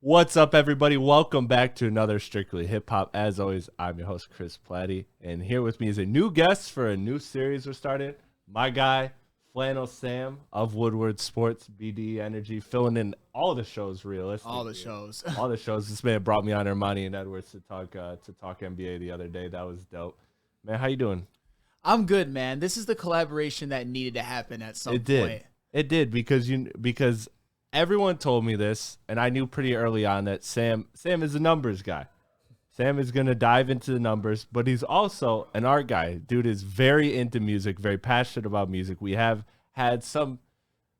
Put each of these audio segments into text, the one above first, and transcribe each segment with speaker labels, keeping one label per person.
Speaker 1: What's up, everybody? Welcome back to another Strictly Hip Hop. As always, I'm your host, Chris Platte, and here with me is a new guest for a new series we're starting. My guy, Flannel Sam of Woodward Sports, BD Energy, filling in all the shows, realistically.
Speaker 2: All the shows.
Speaker 1: All the shows. This man brought me on Armani and Edwards to talk NBA the other day. That was dope. Man, how you doing?
Speaker 2: I'm good, man. This is the collaboration that needed to happen at some point.
Speaker 1: It did because everyone told me this, and I knew pretty early on that Sam is a numbers guy. Sam is going to dive into the numbers, but he's also an art guy. Dude is very into music, very passionate about music. We have had some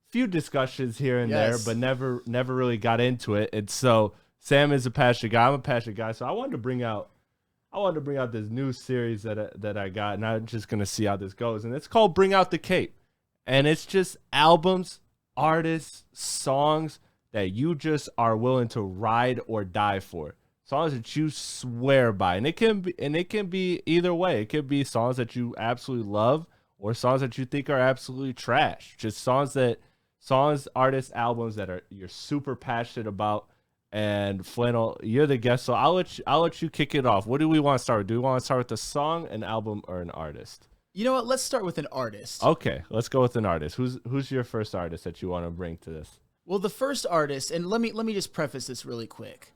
Speaker 1: few discussions here and there, but never really got into it. And so Sam is a passionate guy. I'm a passionate guy. So I wanted to bring out this new series that I got, and I'm just going to see how this goes. And it's called Bring Out the Cape. And it's just albums, artists, songs that you just are willing to ride or die for. Songs that you swear by. And it can be either way. It could be songs that you absolutely love or songs that you think are absolutely trash. Just songs, artists, albums that you're super passionate about. And Flannel, you're the guest, so I'll let you kick it off. What do we want to start with? Do we want to start with a song, an album, or an artist?
Speaker 2: You know what? Let's start with an artist.
Speaker 1: Okay, let's go with an artist. Who's your first artist that you want to bring to this?
Speaker 2: Well, the first artist, and let me just preface this really quick.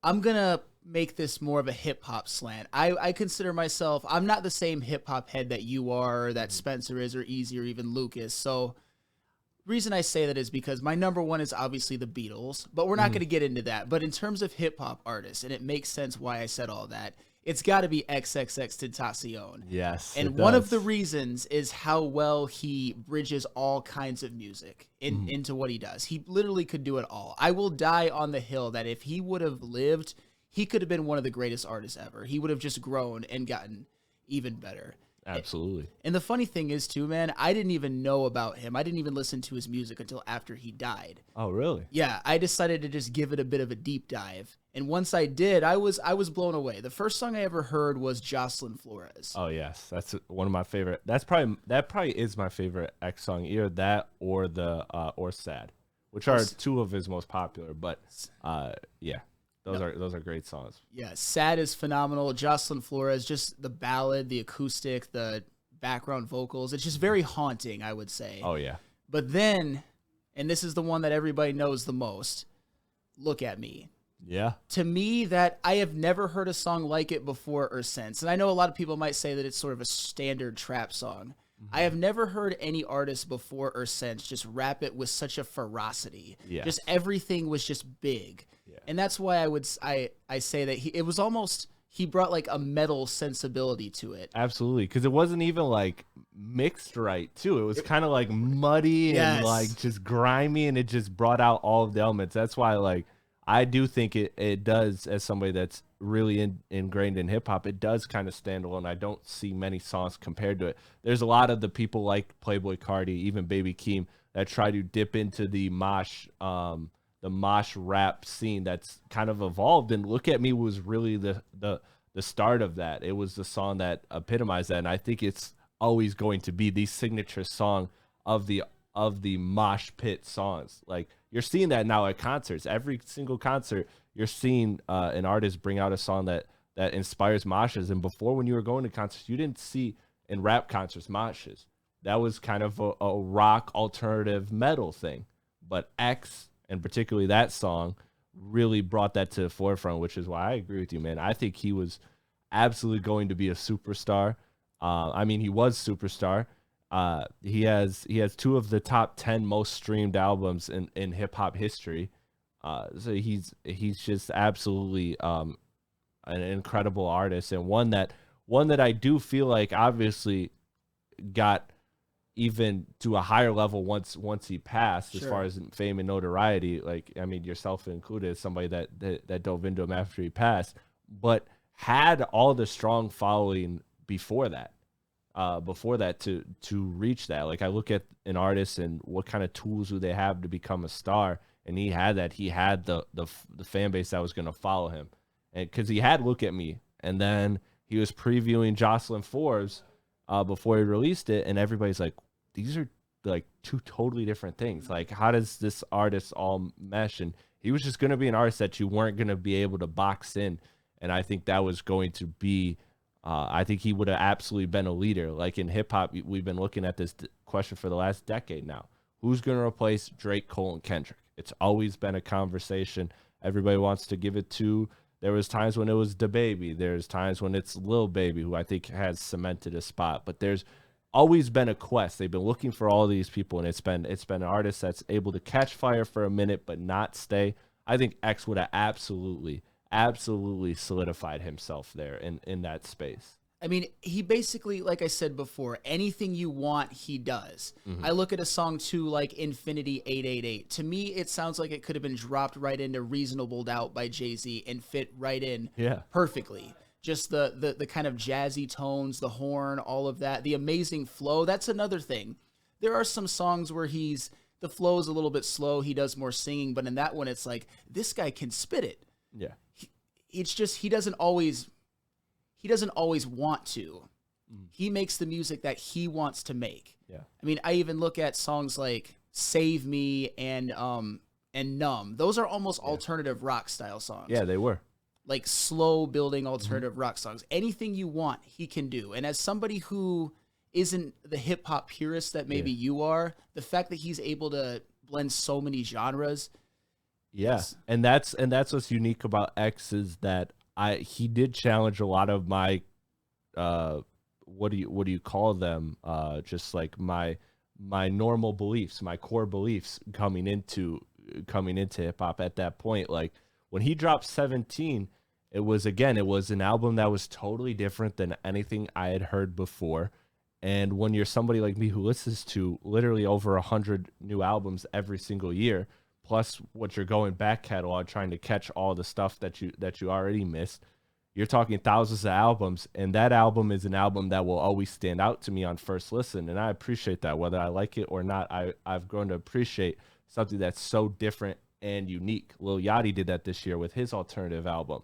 Speaker 2: I'm gonna make this more of a hip hop slant. I consider myself, I'm not the same hip hop head that you are, or that Spencer is, or Easy, or even Lucas. So reason I say that is because my number one is obviously the Beatles, but we're not going to get into that. But in terms of hip hop artists, and it makes sense why I said all that, it's got to be XXXTentacion.
Speaker 1: Yes,
Speaker 2: and one of the reasons is how well he bridges all kinds of music into what he does. He literally could do it all. I will die on the hill that if he would have lived, he could have been one of the greatest artists ever. He would have just grown and gotten even better.
Speaker 1: Absolutely.
Speaker 2: And the funny thing is, too, man, I didn't even know about him. I didn't even listen to his music until after he died.
Speaker 1: Oh, really?
Speaker 2: Yeah, I decided to just give it a bit of a deep dive. And once I did, I was blown away. The first song I ever heard was Jocelyn Flores.
Speaker 1: Oh, yes. That's one of my favorite. That probably is my favorite X song. Either that or or Sad, which are two of his most popular. But yeah. Those are great songs.
Speaker 2: Yeah, Sad is phenomenal. Jocelyn Flores, just the ballad, the acoustic, the background vocals. It's just very haunting, I would say.
Speaker 1: Oh, yeah.
Speaker 2: But then, and this is the one that everybody knows the most, Look at Me.
Speaker 1: Yeah.
Speaker 2: To me, that I have never heard a song like it before or since. And I know a lot of people might say that it's sort of a standard trap song. I have never heard any artist before or since just rap it with such a ferocity.
Speaker 1: Yes.
Speaker 2: Just everything was just big. Yeah. And that's why I say that it was almost, he brought like a metal sensibility to it.
Speaker 1: Absolutely, because it wasn't even like mixed right too. It was kind of like muddy and like just grimy, and it just brought out all of the elements. That's why like I do think it does, as somebody that's really ingrained in hip hop, it does kind of stand alone. I don't see many songs compared to it. There's a lot of the people like Playboy Cardi, even Baby Keem, that try to dip into the mosh rap scene that's kind of evolved. And Look at Me was really the start of that. It was the song that epitomized that, and I think it's always going to be the signature song of the mosh pit songs. Like, you're seeing that now at concerts. Every single concert, you're seeing an artist bring out a song that inspires moshes. And before, when you were going to concerts, you didn't see in rap concerts moshes. That was kind of a rock alternative metal thing. But X, and particularly that song, really brought that to the forefront, which is why I agree with you, man. I think he was absolutely going to be a superstar. I mean, he was superstar. He has two of the top 10 most streamed albums in hip hop history. So he's just absolutely an incredible artist, and one that I do feel like obviously got even to a higher level once he passed, as far as fame and notoriety. Like, I mean, yourself included, as somebody that dove into him after he passed, but had all the strong following before that to reach that. Like, I look at an artist and what kind of tools do they have to become a star, and he had that. He had the fan base that was going to follow him, and because he had Look at Me, and then he was previewing Jocelyn Forbes before he released it, and everybody's like, these are like two totally different things. Like, how does this artist all mesh? And He was just going to be an artist that you weren't going to be able to box in. And I think that was going to be, I think he would have absolutely been a leader. Like in hip hop, we've been looking at this question for the last decade now. Who's going to replace Drake, Cole, and Kendrick? It's always been a conversation. Everybody wants to give it to. There was times when it was DaBaby. There's times when it's Lil Baby, who I think has cemented a spot. But there's always been a quest. They've been looking for all these people, and it's been an artist that's able to catch fire for a minute but not stay. I think X would have absolutely solidified himself there in that space.
Speaker 2: I mean, he basically, like I said before, anything you want, he does. I look at a song too, like Infinity 888. To me, it sounds like it could have been dropped right into Reasonable Doubt by Jay-Z and fit right in perfectly. Just the kind of jazzy tones, the horn, all of that, the amazing flow. That's another thing. There are some songs where the flow is a little bit slow. He does more singing, but in that one, it's like, this guy can spit it.
Speaker 1: Yeah.
Speaker 2: It's just, he doesn't always want to. He makes the music that he wants to make.
Speaker 1: Yeah.
Speaker 2: I mean, I even look at songs like Save Me and Numb. Those are almost alternative rock style songs.
Speaker 1: Yeah, they were.
Speaker 2: Like slow building alternative rock songs. Anything you want, he can do. And as somebody who isn't the hip hop purist that maybe you are, the fact that he's able to blend so many genres.
Speaker 1: Yeah. And that's what's unique about X is that he did challenge a lot of my what do you call them? Just like my normal beliefs, my core beliefs coming into hip hop at that point. Like when he dropped 17, it was an album that was totally different than anything I had heard before. And when you're somebody like me who listens to literally over 100 new albums every single year, plus what you're going back catalog trying to catch all the stuff that you already missed, you're talking thousands of albums, and that album is an album that will always stand out to me on first listen, and I appreciate that. Whether I like it or not, I've grown to appreciate something that's so different and unique. Lil Yachty did that this year with his alternative album.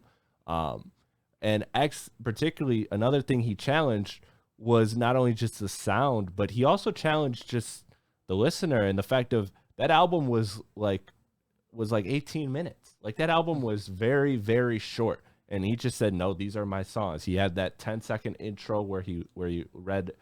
Speaker 1: And X, particularly, another thing he challenged was not only just the sound, but he also challenged just the listener, and the fact of that album was like 18 minutes. Like that album was very, very short. And he just said, no, these are my songs. He had that 10-second intro where he read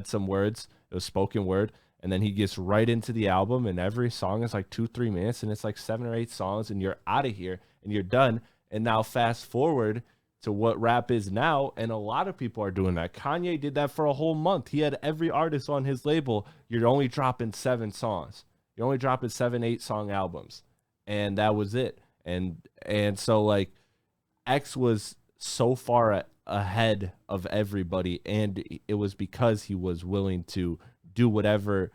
Speaker 1: some words. It was spoken word. And then he gets right into the album, and every song is like 2-3 minutes, and it's like 7 or 8 songs, and you're out of here and you're done. And now fast forward to what rap is now, and a lot of people are doing that. Kanye did that for a whole month. He had every artist on his label. You're only dropping 7 songs. You're only dropping 7, 8 song albums, and that was it. And so like X was so far ahead of everybody, and it was because he was willing to do whatever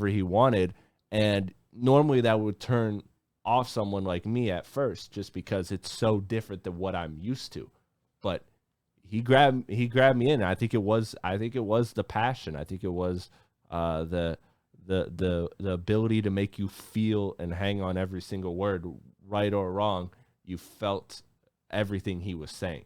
Speaker 1: he wanted. And normally that would turn off someone like me at first, just because it's so different than what I'm used to. But he grabbed me in. I think it was the passion. I think it was the ability to make you feel and hang on every single word, right or wrong. You felt everything he was saying.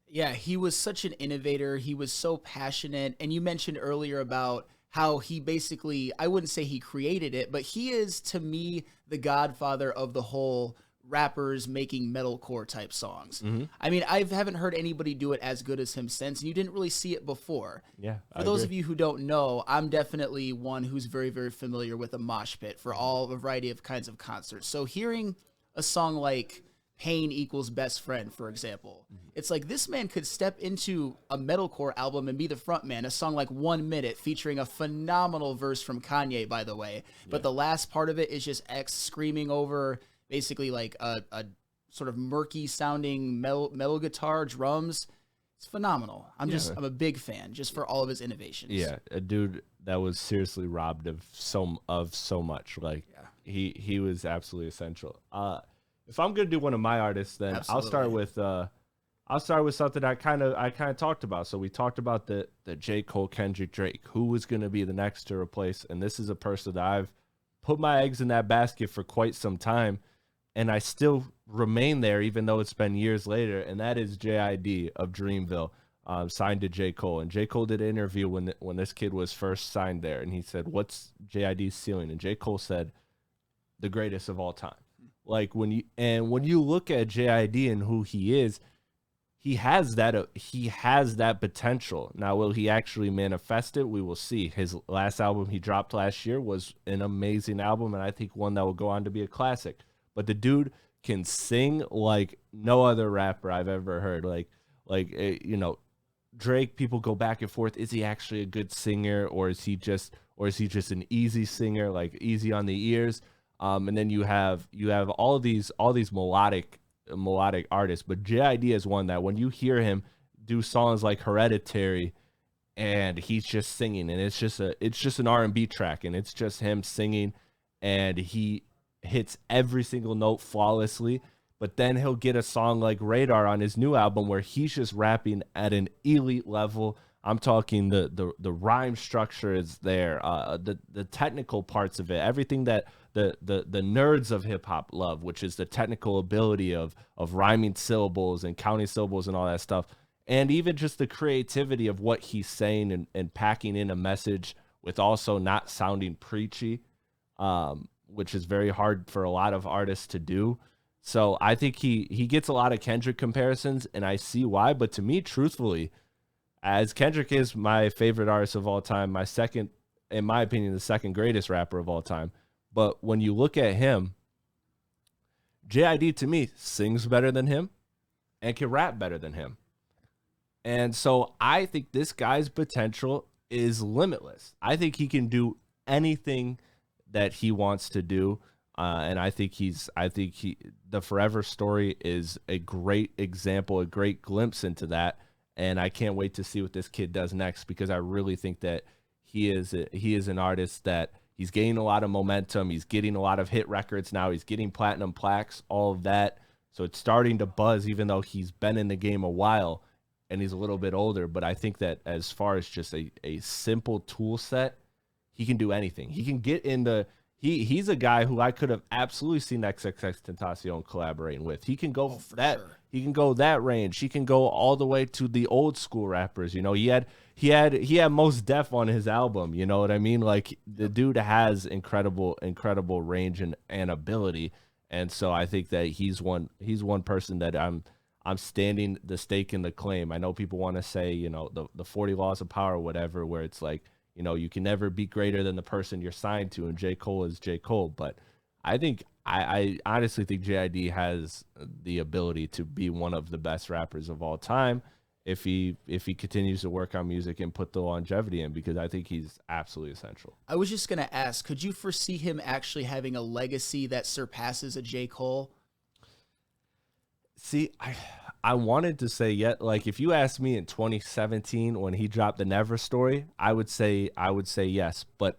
Speaker 2: Yeah, he was such an innovator. He was so passionate. And you mentioned earlier about how he basically, I wouldn't say he created it, but he is, to me, the godfather of the whole rappers making metalcore type songs. I mean, I haven't heard anybody do it as good as him since, and you didn't really see it before.
Speaker 1: Yeah.
Speaker 2: For those of you who don't know, I'm definitely one who's very, very familiar with a mosh pit for a variety of kinds of concerts. So hearing a song like Pain Equals Best Friend, for example, it's like this man could step into a metalcore album and be the front man. A song like 1 Minute featuring a phenomenal verse from Kanye, by the way. But the last part of it is just X screaming over basically like a sort of murky sounding metal guitar, drums. It's phenomenal. I'm a big fan just for all of his innovations.
Speaker 1: Yeah, a dude that was seriously robbed of so much. Like he was absolutely essential. If I'm gonna do one of my artists, then I'll start with something I kind of talked about. So we talked about the J. Cole, Kendrick, Drake, who was gonna be the next to replace, and this is a person that I've put my eggs in that basket for quite some time, and I still remain there even though it's been years later, and that is JID of Dreamville, signed to J. Cole. And J. Cole did an interview when this kid was first signed there, and he said, "What's JID's ceiling?" And J. Cole said, "The greatest of all time." Like when you look at JID and who he is, he has that potential. Now, will he actually manifest it? We will see. His last album he dropped last year was an amazing album, and I think one that will go on to be a classic. But the dude can sing like no other rapper I've ever heard. You know, Drake, people go back and forth. Is he actually a good singer, or is he just an easy singer, like easy on the ears? And then you have all these melodic artist, but JID is one that when you hear him do songs like Hereditary and he's just singing, and it's just an R&B track, and it's just him singing, and he hits every single note flawlessly. But then he'll get a song like Radar on his new album where he's just rapping at an elite level. I'm talking the rhyme structure is there, the technical parts of it, everything that the nerds of hip hop love, which is the technical ability of rhyming syllables and counting syllables and all that stuff, and even just the creativity of what he's saying and packing in a message with also not sounding preachy, which is very hard for a lot of artists to do. So I think he gets a lot of Kendrick comparisons, and I see why. But to me, truthfully, as Kendrick is my favorite artist of all time, my second, in my opinion, the second greatest rapper of all time. But when you look at him, JID to me sings better than him and can rap better than him. And so I think this guy's potential is limitless. I think he can do anything that he wants to do. And I think the Forever Story is a great example, a great glimpse into that. And I can't wait to see what this kid does next, because I really think that he is an artist that he's gaining a lot of momentum. He's getting a lot of hit records now. He's getting platinum plaques, all of that. So it's starting to buzz, even though he's been in the game a while and he's a little bit older. But I think that as far as just a simple tool set, he can do anything. He can get into he's a guy who I could have absolutely seen XXXTentacion collaborating with. He can go Sure. He can go that range. He can go all the way to the old school rappers. You know, he had Mos Def on his album. You know what I mean? Like, the dude has incredible range and ability. And so I think that he's one person that I'm standing the stake in the claim. I know people want to say, you know, the 40 laws of power or whatever, where it's like, you know, you can never be greater than the person you're signed to, and J. Cole is J. Cole. But I honestly think JID has the ability to be one of the best rappers of all time if he continues to work on music and put the longevity in, because I think he's absolutely essential.
Speaker 2: I was just going to ask, could you foresee him actually having a legacy that surpasses a J. Cole?
Speaker 1: See, I wanted to say like, if you asked me in 2017 when he dropped the Never Story, I would say yes. But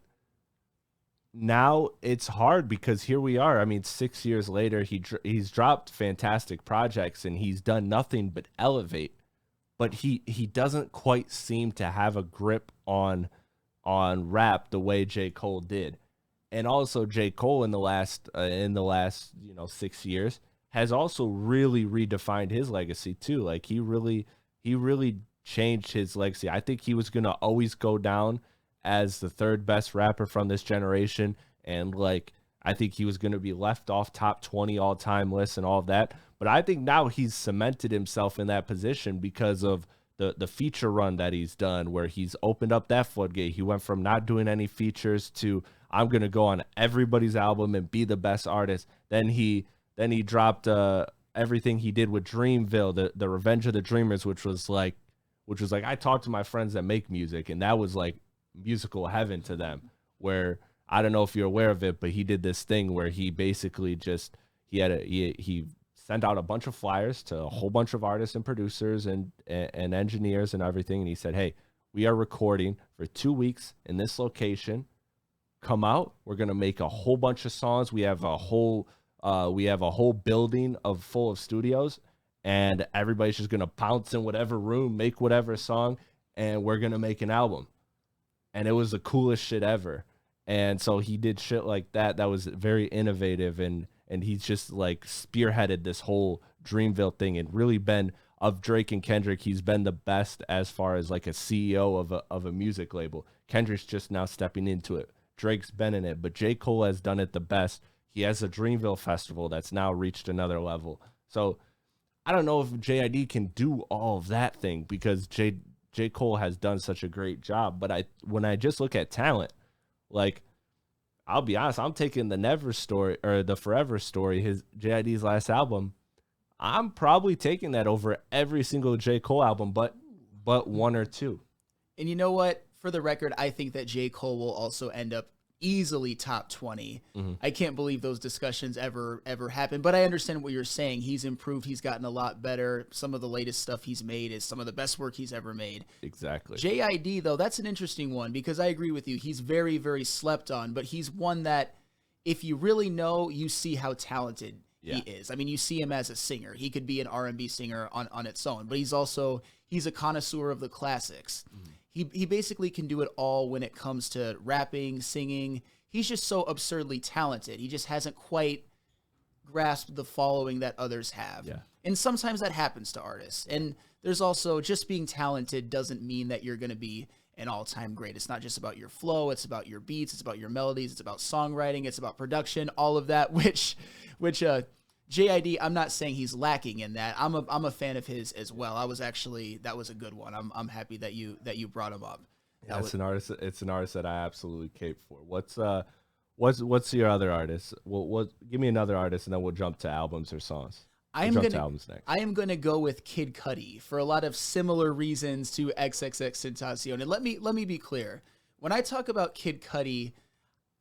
Speaker 1: now it's hard, because here we are. I mean, 6 years later, he's dropped fantastic projects and he's done nothing but elevate. But he doesn't quite seem to have a grip on rap the way J. Cole did. And also J. Cole in the last 6 years has also really redefined his legacy too. Like, he really changed his legacy. I think he was going to always go down as the third best rapper from this generation. And like, I think he was going to be left off top 20 all time lists and all of that. But I think now he's cemented himself in that position because of the feature run that he's done, where he's opened up that floodgate. He went from not doing any features to, I'm going to go on everybody's album and be the best artist. Then he dropped everything he did with Dreamville, the Revenge of the Dreamers, which was like I talked to my friends that make music, and that was like musical heaven to them. Where, I don't know if you're aware of it, but he did this thing where he basically just he sent out a bunch of flyers to a whole bunch of artists and producers and engineers and everything, and he said, "Hey, we are recording for 2 weeks in this location. Come out. We're gonna make a whole bunch of songs. We have a whole building full of studios, and everybody's just gonna bounce in whatever room, make whatever song, and we're gonna make an album." And it was the coolest shit ever. And so he did shit like that was very innovative, and he's just like spearheaded this whole Dreamville thing, and really been, of Drake and Kendrick, he's been the best as far as like a CEO of a music label. Kendrick's just now stepping into it. Drake's been in it, but J. Cole has done it the best. He has a Dreamville festival that's now reached another level. So I don't know if JID can do all of that thing because J Cole has done such a great job. But when I just look at talent, like, I'll be honest, I'm taking the Never Story or the Forever Story, his JID's last album. I'm probably taking that over every single J. Cole album, but one or two.
Speaker 2: And you know what? For the record, I think that J. Cole will also end up easily top 20.
Speaker 1: Mm-hmm.
Speaker 2: I can't believe those discussions ever happened, but I understand what you're saying. He's improved. He's gotten a lot better. Some of the latest stuff he's made is some of the best work he's ever made.
Speaker 1: Exactly.
Speaker 2: JID, though, that's an interesting one because I agree with you. He's very, very slept on, but he's one that if you really know, you see how talented he is. I mean, you see him as a singer. He could be an R&B singer on its own, but he's a connoisseur of the classics. Mm-hmm. He basically can do it all when it comes to rapping, singing. He's just so absurdly talented. He just hasn't quite grasped the following that others have.
Speaker 1: Yeah.
Speaker 2: And sometimes that happens to artists. And there's also just being talented doesn't mean that you're going to be an all-time great. It's not just about your flow. It's about your beats. It's about your melodies. It's about songwriting. It's about production, all of that, which JID, I'm not saying he's lacking in that. I'm a fan of his as well. That was a good one. I'm happy that you brought him up.
Speaker 1: It's an artist. It's an artist that I absolutely cape for. What's your other artist? Give me another artist, and then we'll jump to albums or songs.
Speaker 2: I am going to go with Kid Cudi for a lot of similar reasons to XXXTentacion. And let me be clear. When I talk about Kid Cudi,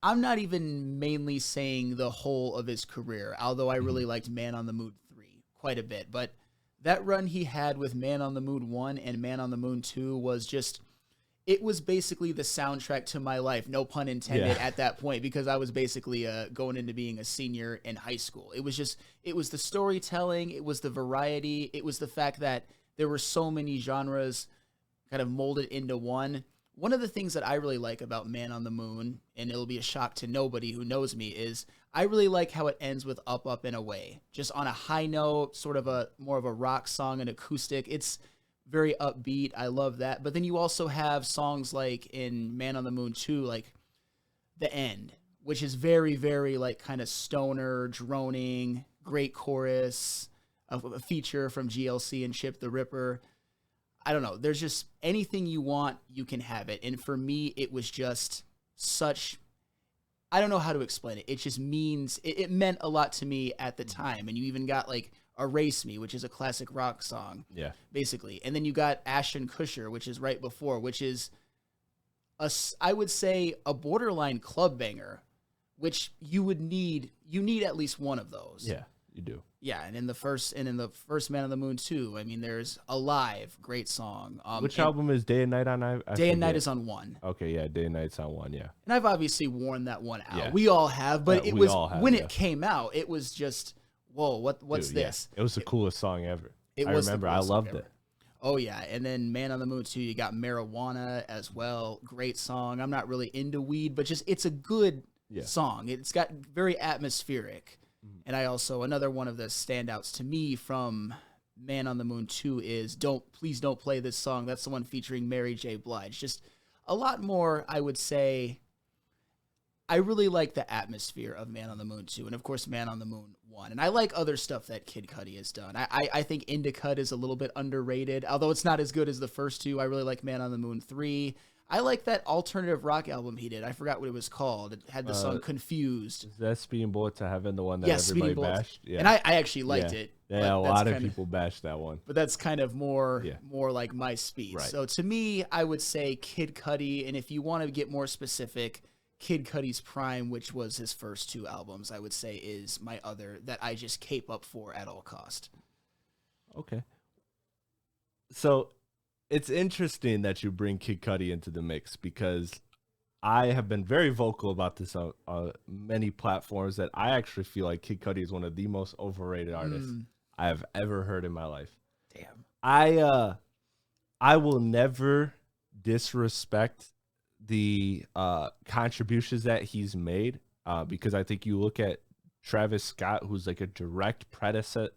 Speaker 2: I'm not even mainly saying the whole of his career, although I really liked Man on the Moon 3 quite a bit. But that run he had with Man on the Moon 1 and Man on the Moon 2 was just, it was basically the soundtrack to my life, no pun intended, at that point, because I was basically going into being a senior in high school. It was the storytelling, it was the variety, it was the fact that there were so many genres kind of molded into one. One of the things that I really like about Man on the Moon, and it'll be a shock to nobody who knows me, is I really like how it ends with Up, Up, and Away. Just on a high note, sort of more of a rock song, an acoustic. It's very upbeat. I love that. But then you also have songs like in Man on the Moon 2, like The End, which is very, very like kind of stoner, droning, great chorus, a feature from GLC and Chip the Ripper. I don't know. There's just anything you want, you can have it. And for me, it was just such, I don't know how to explain it. It just means, it meant a lot to me at the time. And you even got like Erase Me, which is a classic rock song.
Speaker 1: Yeah. Basically.
Speaker 2: And then you got Ashton Kutcher, which is right before, which is I would say a borderline club banger, which you need at least one of those.
Speaker 1: Yeah, you do.
Speaker 2: Yeah, and in the first Man on the Moon 2, I mean, there's Alive, great song.
Speaker 1: Which album is Day and Night on?
Speaker 2: Day and Night is on 1.
Speaker 1: Okay, yeah, Day and Night's on 1, yeah.
Speaker 2: And I've obviously worn that one out.
Speaker 1: Yeah.
Speaker 2: We all have, but when it came out, it was just, whoa, what's this?
Speaker 1: Yeah. It was the coolest song ever. I loved it.
Speaker 2: Oh, yeah, and then Man on the Moon 2, you got Marijuana as well. Great song. I'm not really into weed, but just it's a good song. It's got very atmospheric. And I also, another one of the standouts to me from Man on the Moon 2 is Please Don't Play This Song. That's the one featuring Mary J. Blige. Just a lot more, I would say. I really like the atmosphere of Man on the Moon 2, and of course Man on the Moon 1. And I like other stuff that Kid Cudi has done. I think Indica is a little bit underrated, although it's not as good as the first two. I really like Man on the Moon 3. I like that alternative rock album he did. I forgot what it was called. It had the song Confused.
Speaker 1: Is that Speeding Bullet to Heaven, the one that everybody bashed?
Speaker 2: Yeah. And I actually liked it.
Speaker 1: Yeah, a lot of people bashed that one.
Speaker 2: But that's kind of more like my speed.
Speaker 1: Right.
Speaker 2: So to me, I would say Kid Cudi, and if you want to get more specific, Kid Cudi's prime, which was his first two albums, I would say is my other that I just cape up for at all cost.
Speaker 1: Okay. So it's interesting that you bring Kid Cudi into the mix because I have been very vocal about this on many platforms that I actually feel like Kid Cudi is one of the most overrated artists I have ever heard in my life.
Speaker 2: Damn.
Speaker 1: I will never disrespect the contributions that he's made because I think you look at Travis Scott, who's like a direct predecessor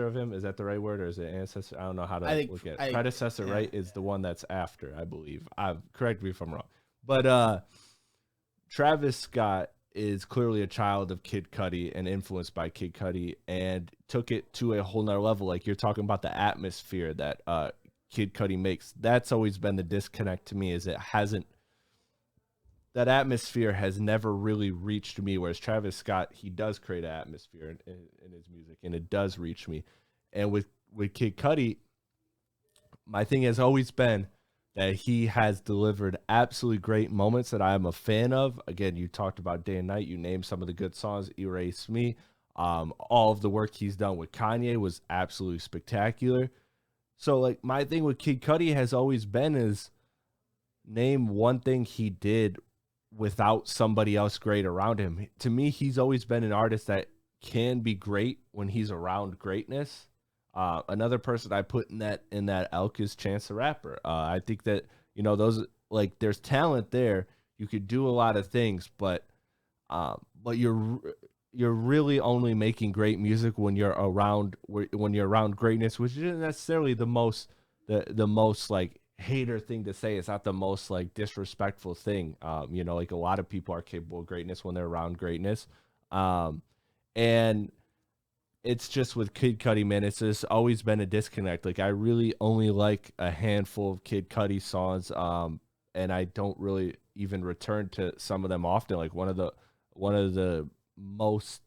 Speaker 1: of him. Is that the right word, or is it ancestor? I don't know how to look at it. Predecessor, right, is the one that's after, I believe. Correct me if I'm wrong. But Travis Scott is clearly a child of Kid Cudi and influenced by Kid Cudi and took it to a whole nother level. Like you're talking about the atmosphere that Kid Cudi makes. That's always been the disconnect to me, is it hasn't, that atmosphere has never really reached me. Whereas Travis Scott, he does create an atmosphere in his music, and it does reach me. And with Kid Cudi, my thing has always been that he has delivered absolutely great moments that I am a fan of. Again, you talked about Day and Night. You named some of the good songs, Erase Me. All of the work he's done with Kanye was absolutely spectacular. So, like, my thing with Kid Cudi has always been is name one thing he did without somebody else great around him. To me, he's always been an artist that can be great when he's around greatness. Another person I put in that elk is Chance the Rapper. I think that, you know, those, like, there's talent there. You could do a lot of things, but you're really only making great music when you're around greatness, which isn't necessarily the most like hater thing to say. It's not the most like disrespectful thing. You know, like a lot of people are capable of greatness when they're around greatness. And it's just with Kid Cudi, man, it's just always been a disconnect. Like I really only like a handful of Kid Cudi songs. And I don't really even return to some of them often. Like one of the most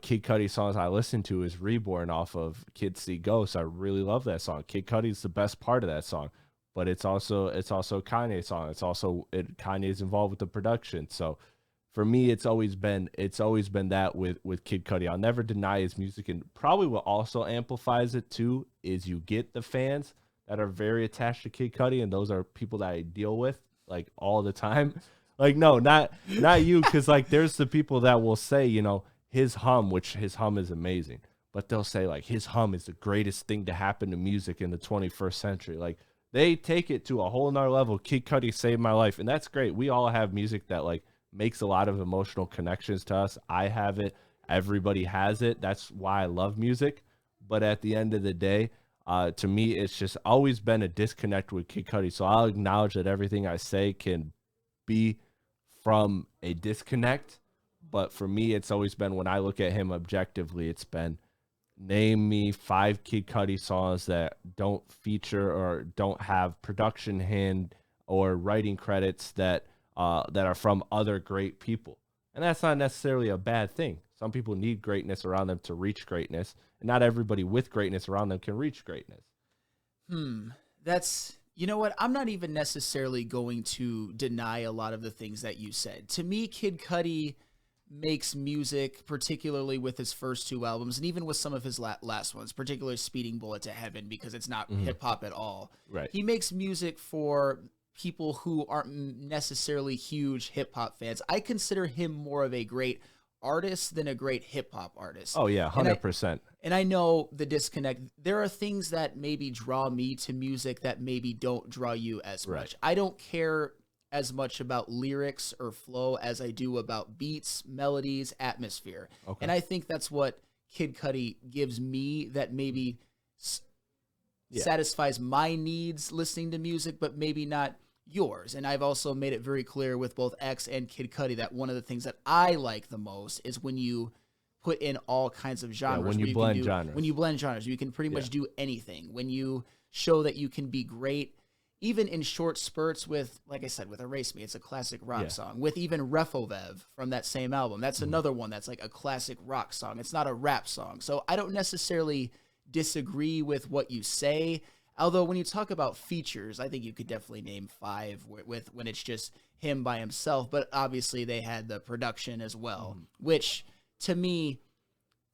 Speaker 1: Kid Cudi songs I listen to is Reborn off of Kids See Ghosts. I really love that song. Kid Cudi's the best part of that song, but it's also Kanye's song. Kanye's involved with the production. So for me, it's always been that with Kid Cudi. I'll never deny his music, and probably what also amplifies it too is you get the fans that are very attached to Kid Cudi, and those are people that I deal with like all the time. Like no, not you, because like there's the people that will say, you know, his hum is amazing, but they'll say like his hum is the greatest thing to happen to music in the 21st century. Like they take it to a whole nother level. Kid Cudi saved my life, and that's great. We all have music that like makes a lot of emotional connections to us. I have it. Everybody has it. That's why I love music. But at the end of the day, to me, it's just always been a disconnect with Kid Cudi. So I'll acknowledge that everything I say can be from a disconnect. But for me, it's always been, when I look at him objectively, it's been name me 5 Kid Cudi songs that don't feature or don't have production hand or writing credits that are from other great people. And that's not necessarily a bad thing. Some people need greatness around them to reach greatness, and not everybody with greatness around them can reach greatness.
Speaker 2: That's, you know what? I'm not even necessarily going to deny a lot of the things that you said. To me, Kid Cudi makes music, particularly with his first 2 albums, and even with some of his last ones, particularly Speeding Bullet to Heaven, because it's not hip-hop at all.
Speaker 1: Right.
Speaker 2: He makes music for people who aren't necessarily huge hip-hop fans. I consider him more of a great artist than a great hip-hop artist.
Speaker 1: Oh, yeah, 100%.
Speaker 2: And I know the disconnect. There are things that maybe draw me to music that maybe don't draw you as much. I don't care as much about lyrics or flow as I do about beats, melodies, atmosphere. Okay. And I think that's what Kid Cudi gives me, that maybe satisfies my needs listening to music, but maybe not yours. And I've also made it very clear with both X and Kid Cudi that one of the things that I like the most is when you put in all kinds of genres.
Speaker 1: When you blend genres.
Speaker 2: When you blend genres, you can pretty much do anything. When you show that you can be great, even in short spurts with, like I said, with Erase Me, it's a classic rock song. With even Refovev from that same album, that's another one that's like a classic rock song. It's not a rap song. So I don't necessarily disagree with what you say. Although when you talk about features, I think you could definitely name 5 with when it's just him by himself. But obviously they had the production as well, which to me,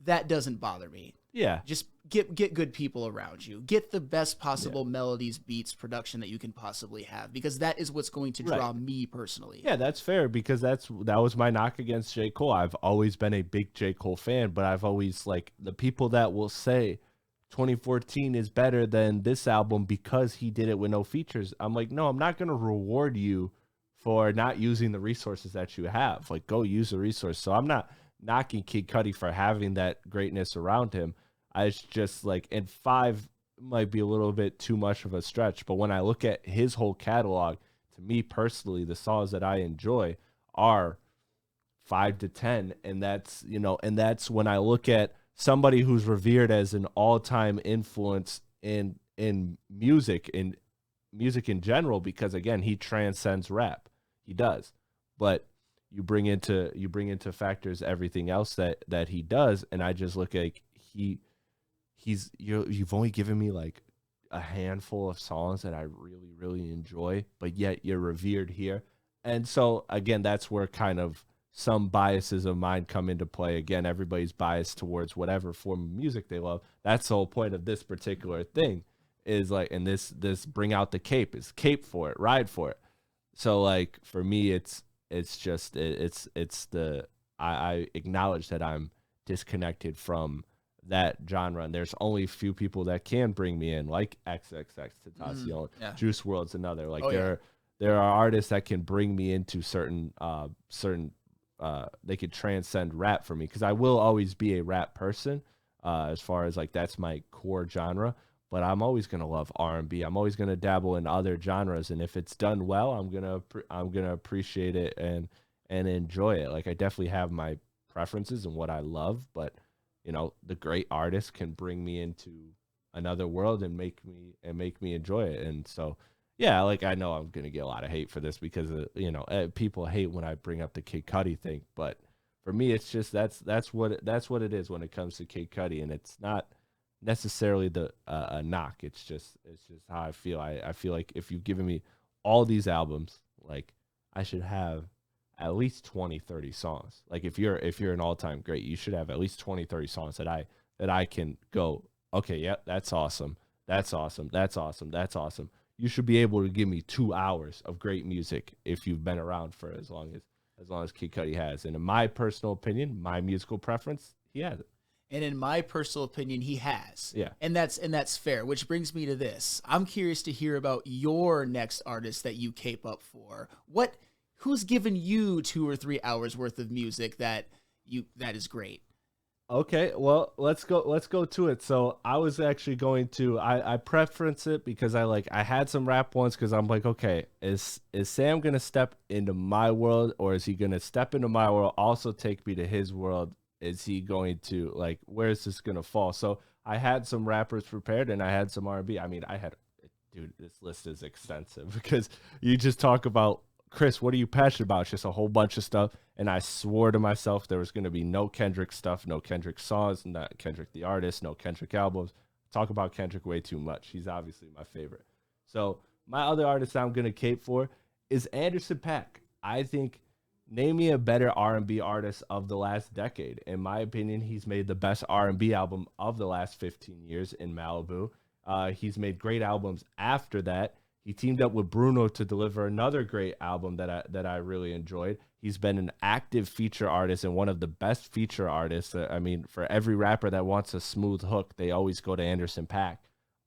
Speaker 2: that doesn't bother me.
Speaker 1: Yeah.
Speaker 2: Just get good people around you. Get the best possible melodies, beats, production that you can possibly have, because that is what's going to draw me personally.
Speaker 1: Yeah, that's fair, because that was my knock against J. Cole. I've always been a big J. Cole fan, but I've always, like, the people that will say 2014 is better than this album because he did it with no features. I'm like, no, I'm not going to reward you for not using the resources that you have. Like, go use the resource. So I'm not knocking Kid Cudi for having that greatness around him. It's just like, and 5 might be a little bit too much of a stretch, but when I look at his whole catalog, to me personally, the songs that I enjoy are 5 to 10, and that's, and that's when I look at somebody who's revered as an all-time influence in music in general, because again, he transcends rap. He does. But you bring into factors everything else that he does, and I just look at you've only given me like a handful of songs that I really, really enjoy, but yet you're revered here. And so again, that's where kind of some biases of mine come into play. Again, everybody's biased towards whatever form of music they love. That's the whole point of this particular thing, is like, and this bring out the cape, is cape for it, ride for it. So like for me, I acknowledge that I'm disconnected from that genre, and there's only a few people that can bring me in, like XXX Tentacion, Juice WRLD's another. Like there are artists that can bring me into certain they could transcend rap for me, because I will always be a rap person, as far as like that's my core genre. But I'm always gonna love R&B. I'm always gonna dabble in other genres, and if it's done well, I'm gonna appreciate it and enjoy it. Like I definitely have my preferences and what I love, but the great artist can bring me into another world and make me enjoy it. And so, yeah, like I know I'm gonna get a lot of hate for this, because people hate when I bring up the Kid Cudi thing, but for me, it's just that's what it is when it comes to Kid Cudi, and it's not necessarily a knock. It's just how I feel. I feel like if you've given me all these albums, like I should have at least 20-30 songs. Like if you're an all-time great, you should have at least 20-30 songs that I can go, okay, yeah, that's awesome. That's awesome. That's awesome. That's awesome. You should be able to give me 2 hours of great music if you've been around for as long as Kid Cudi has. And in my personal opinion, my musical preference, he has it.
Speaker 2: And in my personal opinion, he has.
Speaker 1: Yeah.
Speaker 2: And that's fair, which brings me to this. I'm curious to hear about your next artist that you cape up for. Who's given you 2 or 3 hours worth of music that is great?
Speaker 1: Okay, well, let's go to it. So I was actually going to I preference it because I had some rap ones, because I'm like, okay, is Sam gonna step into my world, or is he gonna step into my world, also take me to his world? Is he going to, like, where is this gonna fall? So I had some rappers prepared, and I had some R&B. I mean, dude, this list is extensive, because you just talk about, Chris, what are you passionate about? It's just a whole bunch of stuff. And I swore to myself there was going to be no Kendrick stuff, no Kendrick songs, not Kendrick the artist, no Kendrick albums. Talk about Kendrick way too much. He's obviously my favorite. So my other artist I'm going to cape for is Anderson .Paak. I think, name me a better R&B artist of the last decade. In my opinion, he's made the best R&B album of the last 15 years in Malibu. He's made great albums after that. He teamed up with Bruno to deliver another great album that I really enjoyed. He's been an active feature artist and one of the best feature artists. I mean, for every rapper that wants a smooth hook, they always go to Anderson .Paak.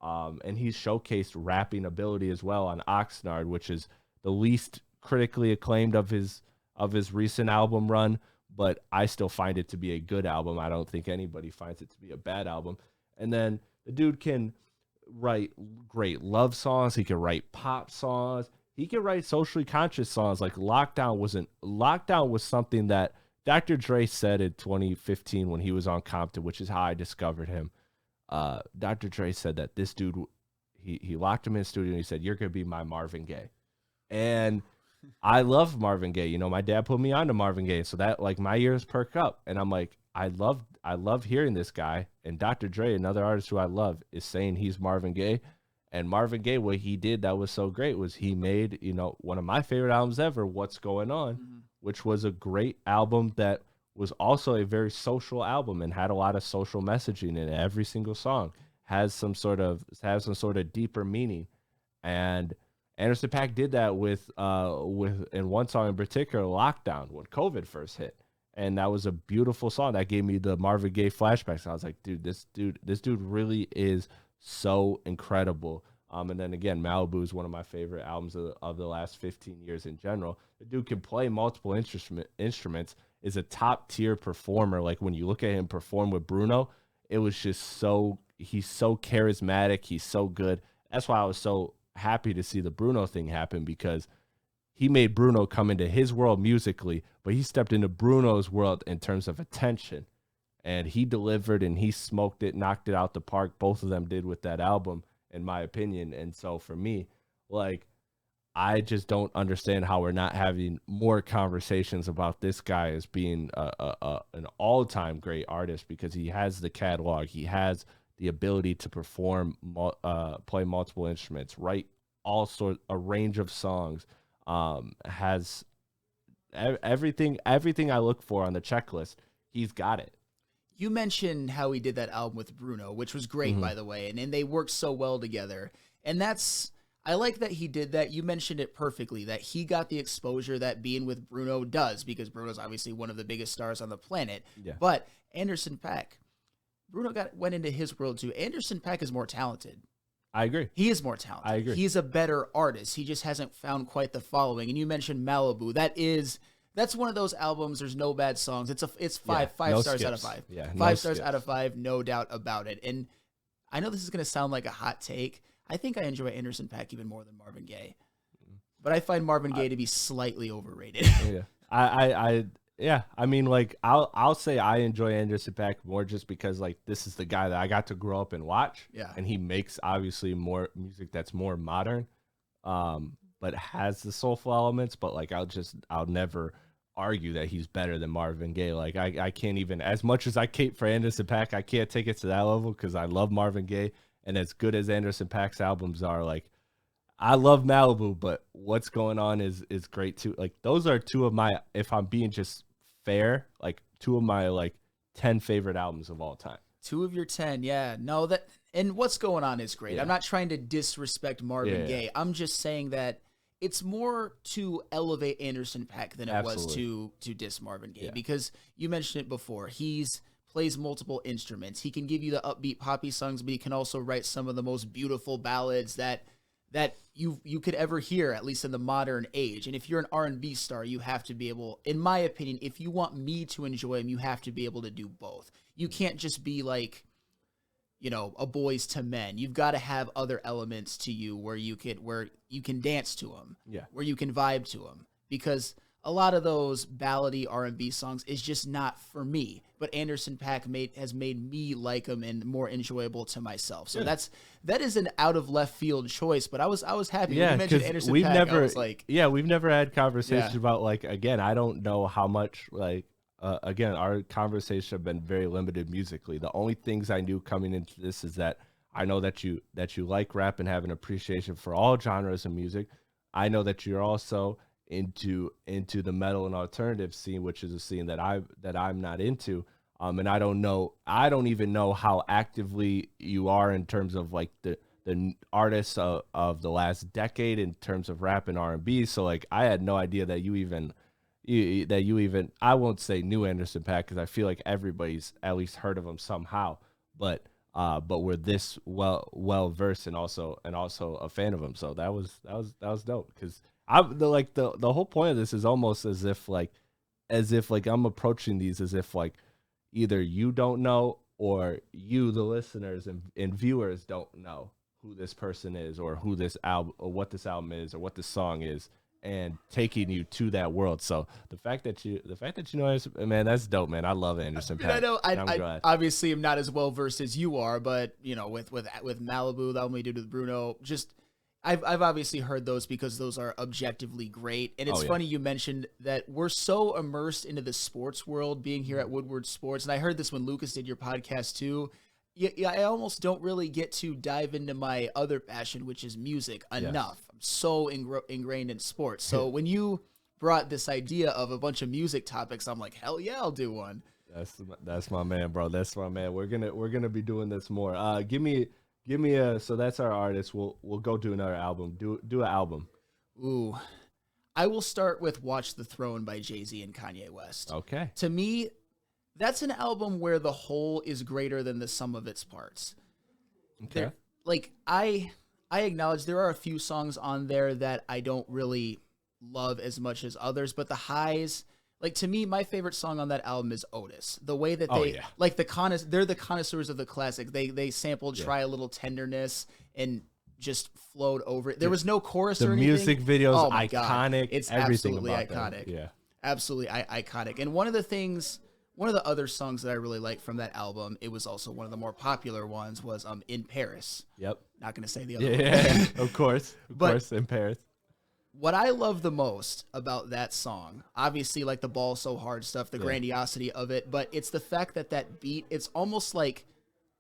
Speaker 1: And he's showcased rapping ability as well on Oxnard, which is the least critically acclaimed of his recent album run, but I still find it to be a good album. I don't think anybody finds it to be a bad album. And then the dude can write great love songs. He can write pop songs. He can write socially conscious songs. Like Lockdown was something that Dr. Dre said in 2015 when he was on Compton, which is how I discovered him. Dr. Dre said that this dude, he locked him in the studio and he said, "You're going to be my Marvin Gaye." And I love Marvin Gaye. My dad put me on to Marvin Gaye. So that, like, my ears perk up. And I'm like, I love hearing this guy. And Dr. Dre, another artist who I love, is saying he's Marvin Gaye. And Marvin Gaye, what he did that was so great was he made, one of my favorite albums ever, What's Going On, which was a great album that was also a very social album and had a lot of social messaging in it. Every single song has some sort of deeper meaning. And Anderson .Paak did that with in one song in particular, Lockdown, when COVID first hit. And that was a beautiful song that gave me the Marvin Gaye flashbacks. I was like, dude, this dude really is so incredible. And then again, Malibu is one of my favorite albums of the last 15 years in general. The dude can play multiple instruments, is a top tier performer. Like when you look at him perform with Bruno, it was just he's so charismatic. He's so good. That's why I was so happy to see the Bruno thing happen, because he made Bruno come into his world musically, but he stepped into Bruno's world in terms of attention. And he delivered and he smoked it, knocked it out the park. Both of them did with that album, in my opinion. And so for me, like, I just don't understand how we're not having more conversations about this guy as being an all-time great artist, because he has the catalog, he has the ability to perform, play multiple instruments, write all sorts, a range of songs, has everything I look for on the checklist. He's got it.
Speaker 2: You mentioned how he did that album with Bruno, which was great, by the way, and they worked so well together. And I like that he did that. You mentioned it perfectly, that he got the exposure that being with Bruno does, because Bruno's obviously one of the biggest stars on the planet.
Speaker 1: Yeah.
Speaker 2: But Anderson .Paak, Bruno went into his world too. Anderson .Paak is more talented.
Speaker 1: I agree.
Speaker 2: He is more talented.
Speaker 1: I agree.
Speaker 2: He's a better artist. He just hasn't found quite the following. And you mentioned Malibu. That's one of those albums. There's no bad songs. It's five
Speaker 1: no
Speaker 2: stars
Speaker 1: skips.
Speaker 2: out of 5.
Speaker 1: Yeah,
Speaker 2: five stars out of 5, no doubt about it. And I know this is going to sound like a hot take. I think I enjoy Anderson .Paak even more than Marvin Gaye, but I find Marvin Gaye to be slightly overrated.
Speaker 1: Yeah, I mean, like, I'll say I enjoy Anderson .Paak more just because, like, this is the guy that I got to grow up and watch.
Speaker 2: Yeah,
Speaker 1: and he makes obviously more music that's more modern, but has the soulful elements. But like, I'll never argue that he's better than Marvin Gaye. Like, I can't even, as much as I cape for Anderson .Paak, I can't take it to that level, because I love Marvin Gaye, and as good as Anderson .Paak's albums are, like, I love Malibu, but What's Going On is great too. Like, those are two of my, if I'm being just fair, like, two of my, like, 10 favorite albums of all time.
Speaker 2: 2 of your 10, yeah. No, and What's Going On is great.
Speaker 1: Yeah.
Speaker 2: I'm not trying to disrespect Marvin Gaye. I'm just saying that it's more to elevate Anderson .Paak than it was to diss Marvin Gaye, because you mentioned it before. He's plays multiple instruments. He can give you the upbeat poppy songs, but he can also write some of the most beautiful ballads that you could ever hear, at least in the modern age. And if you're an R&B star, you have to be able, in my opinion, if you want me to enjoy him, you have to be able to do both. You can't just be like, a Boys to Men. You've got to have other elements to you where you can dance to them, where you can vibe to them, because a lot of those ballady R&B songs is just not for me. But Anderson .Paak has made me like him and more enjoyable to myself. So that is an out of left field choice. But I was happy when you mentioned Anderson .Paak. I was like,
Speaker 1: we've never had conversations about, like, again, I don't know how much, like, again, our conversation have been very limited musically. The only things I knew coming into this is that I know that you like rap and have an appreciation for all genres of music. I know that you're also into the metal and alternative scene, which is a scene that I'm not into. And I don't even know how actively you are in terms of, like, the artists of the last decade in terms of rap and R&B. So, like, I had no idea that you even I won't say knew Anderson .Paak, because I feel like everybody's at least heard of him somehow, but we're this well versed and also a fan of him. So that was dope, because the whole point of this is almost as if I'm approaching these as if, like, either you don't know, or you, the listeners and viewers, don't know who this person is, or who this album, or what this album is, or what this song is, and taking you to that world. So the fact that you know Anderson, man, that's dope, man. I love Anderson .Paak.
Speaker 2: I know I obviously am not as well versed as you are, but with Malibu, the album we did with Bruno, just I've obviously heard those because those are objectively great. And it's funny you mentioned that we're so immersed into the sports world being here at Woodward Sports. And I heard this when Lucas did your podcast too. I almost don't really get to dive into my other passion, which is music, enough. I'm so ingrained in sports. So when you brought this idea of a bunch of music topics, I'm like, hell yeah, I'll do one.
Speaker 1: That's my man, bro. That's my man. We're gonna be doing this more. Give me a. So that's our artist. We'll go do another album. Do an album.
Speaker 2: Ooh, I will start with "Watch the Throne" by Jay-Z and Kanye West.
Speaker 1: Okay.
Speaker 2: To me, that's an album where the whole is greater than the sum of its parts.
Speaker 1: Okay.
Speaker 2: I acknowledge there are a few songs on there that I don't really love as much as others, but the highs. Like, to me, my favorite song on that album is Otis. The way that they, they're the connoisseurs of the classic. They sampled Try a Little Tenderness, and just flowed over it. There was no chorus
Speaker 1: The
Speaker 2: or anything.
Speaker 1: music videos,
Speaker 2: Oh my
Speaker 1: iconic.
Speaker 2: God. It's
Speaker 1: everything
Speaker 2: absolutely
Speaker 1: about
Speaker 2: iconic.
Speaker 1: Them. Yeah.
Speaker 2: Absolutely iconic. And one of the other songs that I really like from that album, it was also one of the more popular ones, was In Paris.
Speaker 1: Yep.
Speaker 2: Not going to say the other one.
Speaker 1: Yeah, of course. Of course, In Paris.
Speaker 2: What I love the most about that song, obviously like the ball so hard stuff, the grandiosity of it, but it's the fact that beat, it's almost like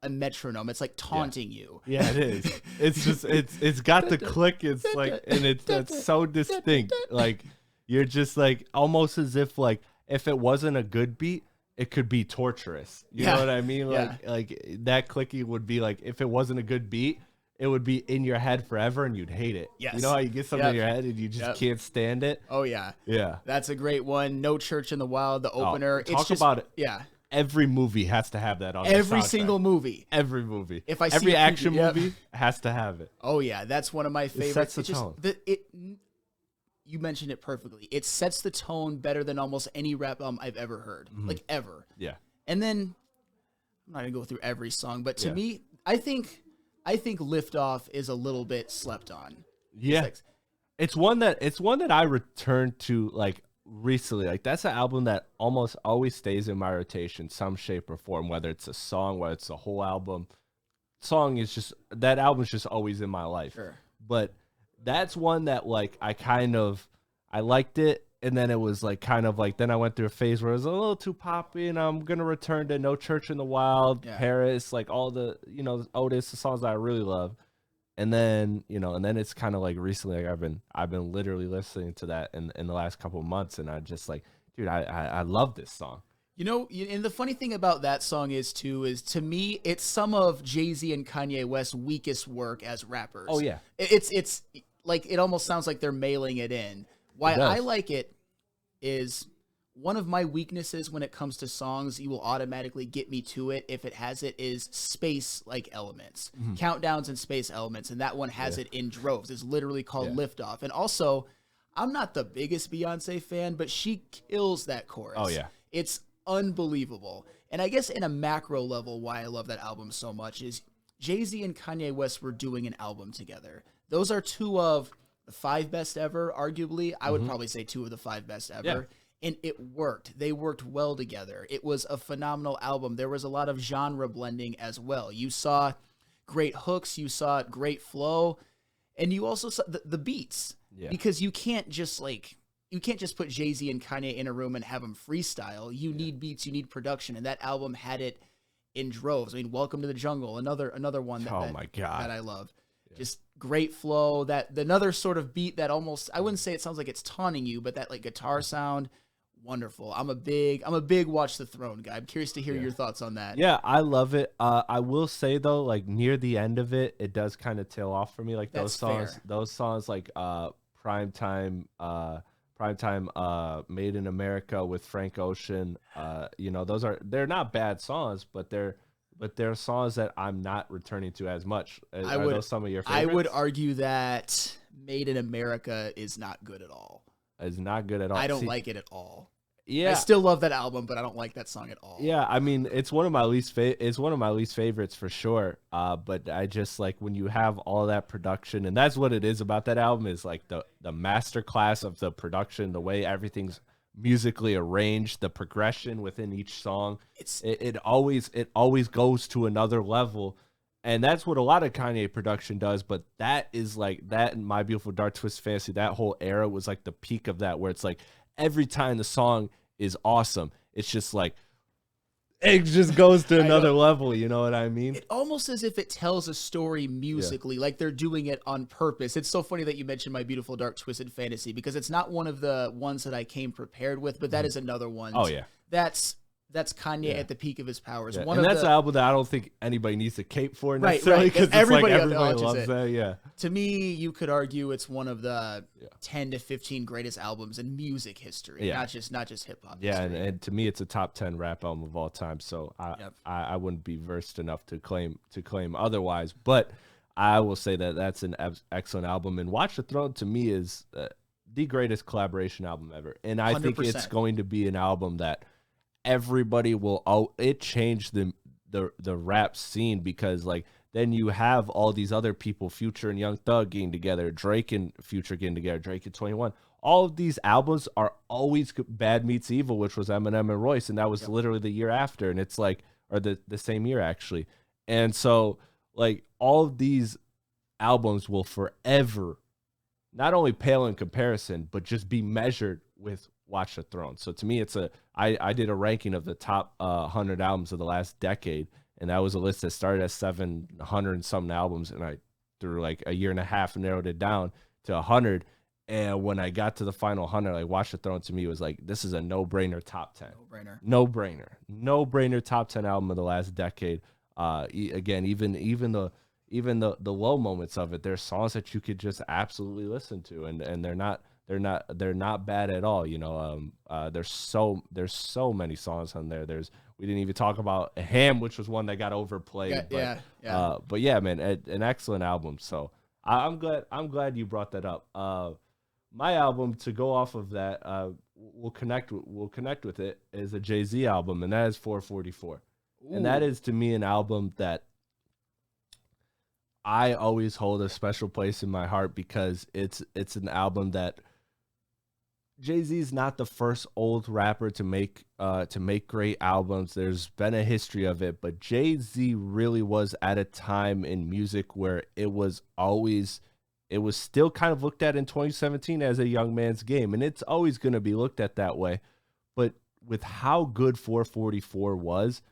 Speaker 2: a metronome. It's like taunting you.
Speaker 1: Yeah, it is. It's just it's got the click. It's like, and that's so distinct. Like you're just like almost as if like if it wasn't a good beat, it could be torturous. You know what I mean? Like that clicky would be like if it wasn't a good beat, it would be in your head forever and you'd hate it.
Speaker 2: Yes.
Speaker 1: You know how you get something in your head and you just can't stand it?
Speaker 2: Oh, yeah.
Speaker 1: Yeah.
Speaker 2: That's a great one. No Church in the Wild, the opener.
Speaker 1: Talk about it.
Speaker 2: Yeah.
Speaker 1: Every movie has to have that on
Speaker 2: every single movie.
Speaker 1: Every movie.
Speaker 2: If I see
Speaker 1: every action movie has to have it.
Speaker 2: Oh, yeah. That's one of my favorites.
Speaker 1: It sets the tone.
Speaker 2: You mentioned it perfectly. It sets the tone better than almost any rap album I've ever heard. Like, ever.
Speaker 1: Yeah.
Speaker 2: And then, I'm not going to go through every song, but to me, I think Liftoff is a little bit slept on.
Speaker 1: Yeah. It's one that I returned to like recently. Like that's an album that almost always stays in my rotation, some shape or form, whether it's a song, whether it's a whole album. That album is just always in my life.
Speaker 2: Sure.
Speaker 1: But that's one that like I liked it, and then it was like kind of like then I went through a phase where it was a little too poppy, and I'm gonna return to No Church in the Wild, Paris, like all the Otis, the songs that I really love. And then it's kind of like recently, like I've been literally listening to that in the last couple of months, and I just like, dude, I love this song.
Speaker 2: And the funny thing about that song is to me, it's some of Jay-Z and Kanye West's weakest work as rappers.
Speaker 1: Oh yeah,
Speaker 2: it's like it almost sounds like they're mailing it in. Why I like it is one of my weaknesses when it comes to songs, you will automatically get me to it if it has it, is space like elements, countdowns and space elements, and that one has it in droves. It's literally called Liftoff. And also, I'm not the biggest Beyonce fan, but she kills that chorus.
Speaker 1: Oh yeah,
Speaker 2: it's unbelievable. And I guess in a macro level, why I love that album so much is Jay-Z and Kanye West were doing an album together. Those are two of the 5 best ever, arguably. I would probably say 2 of the 5 best ever. Yeah. And it worked. They worked well together. It was a phenomenal album. There was a lot of genre blending as well. You saw great hooks. You saw great flow. And you also saw the beats. Yeah. Because you can't just put Jay-Z and Kanye in a room and have them freestyle. You need beats. You need production. And that album had it in droves. I mean, Welcome to the Jungle, another one that I love. Yeah. Just great flow. Another sort of beat that almost, I wouldn't say it sounds like it's taunting you, but that like guitar sound, wonderful. I'm a big Watch the Throne guy. I'm curious to hear your thoughts on that.
Speaker 1: Yeah, I love it. I will say though, like near the end of it, it does kind of tail off for me. Like those songs like Primetime, Made in America with Frank Ocean. They're not bad songs, but they're songs that I'm not returning to as much. Are those some of your favorites?
Speaker 2: I would argue that Made in America is not good at all.
Speaker 1: Is not good at all.
Speaker 2: I don't like it at all.
Speaker 1: Yeah,
Speaker 2: I still love that album, but I don't like that song at all.
Speaker 1: Yeah, I mean, it's one of my least favorites for sure. But I just like when you have all that production, and that's what it is about that album, is like the masterclass of the production, the way everything's musically arranged, the progression within each song. It always goes to another level. And that's what a lot of Kanye production does, but that is like that in My Beautiful Dark Twisted Fantasy, that whole era was like the peak of that, where it's like every time the song is awesome, it's just like it just goes to another level, you know what I mean?
Speaker 2: It almost as if it tells a story musically, like they're doing it on purpose. It's so funny that you mentioned My Beautiful Dark Twisted Fantasy, because it's not one of the ones that I came prepared with, but that is another one.
Speaker 1: Oh yeah.
Speaker 2: That's Kanye at the peak of his powers.
Speaker 1: Yeah. And that's an album that I don't think anybody needs to cape for necessarily, because everybody loves that. Yeah.
Speaker 2: To me, you could argue it's one of the 10 to 15 greatest albums in music history, not just hip hop.
Speaker 1: Yeah, and to me, it's a top 10 rap album of all time. So I wouldn't be versed enough to claim otherwise. But I will say that that's an excellent album. And Watch the Throne to me is the greatest collaboration album ever. And I 100%. Think it's going to be an album that everybody will. It changed the rap scene, because like then you have all these other people, Future and Young Thug getting together, Drake and Future getting together, Drake and 21. All of these albums are always Bad Meets Evil, which was Eminem and Royce, and that was literally the year after, and it's like, or the same year actually. And so like all of these albums will forever not only pale in comparison, but just be measured with Watch the Throne. So to me, I did a ranking of the top 100 albums of the last decade, and that was a list that started at 700 and something albums, and I through like a year and a half narrowed it down to 100. And when I got to the final 100, like Watch the Throne to me was like, this is a no-brainer top 10. No-brainer top 10 album of the last decade. Again, even the low moments of it, there's songs that you could just absolutely listen to, and they're not bad at all. You know, there's so many songs on there. We didn't even talk about Ham, which was one that got overplayed. But yeah, man, an excellent album. So I'm glad you brought that up. My album, to go off of that, we'll connect with it, is a Jay-Z album, and that is 444. Ooh. And that is to me an album that I always hold a special place in my heart, because it's an album that Jay-Z is not the first old rapper to make great albums. There's been a history of it, but Jay-Z really was at a time in music where it was still kind of looked at in 2017 as a young man's game, and it's always going to be looked at that way. But with how good 444 was,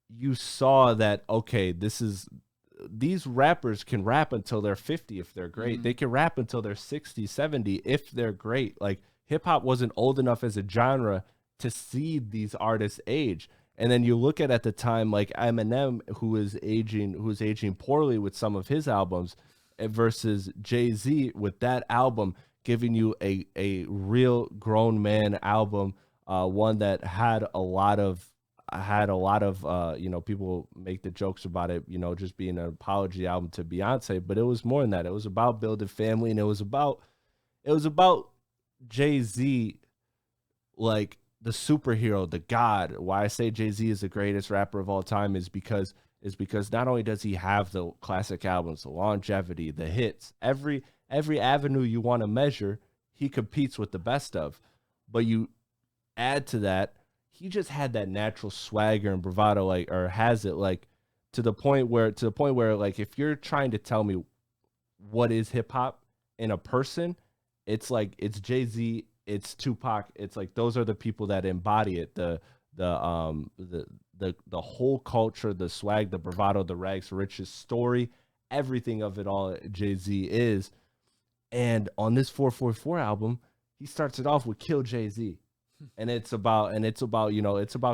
Speaker 1: you saw that, okay, these rappers can rap until they're 50 if they're great. Mm-hmm. They can rap until they're 60, 70 if they're great. Like, hip-hop wasn't old enough as a genre to see these artists age. And then you look at the time, like Eminem, who is aging poorly with some of his albums, versus Jay-Z with that album giving you a real grown man album, one that had a lot of people make the jokes about it, just being an apology album to Beyonce, but it was more than that. It was about building family, and it was about Jay-Z, like the superhero, the god. Why I say Jay-Z is the greatest rapper of all time is because not only does he have the classic albums, the longevity, the hits, every avenue you want to measure, he competes with the best of. But you add to that, he just had that natural swagger and bravado, like, or has it, like, to the point where like, if you're trying to tell me what is hip hop in a person, it's like, it's Jay-Z, it's Tupac, it's like, those are the people that embody it. The whole culture, the swag, the bravado, the rags to riches story, everything of it all, Jay-Z is. And on this 444 album, he starts it off with Kill Jay-Z. And it's about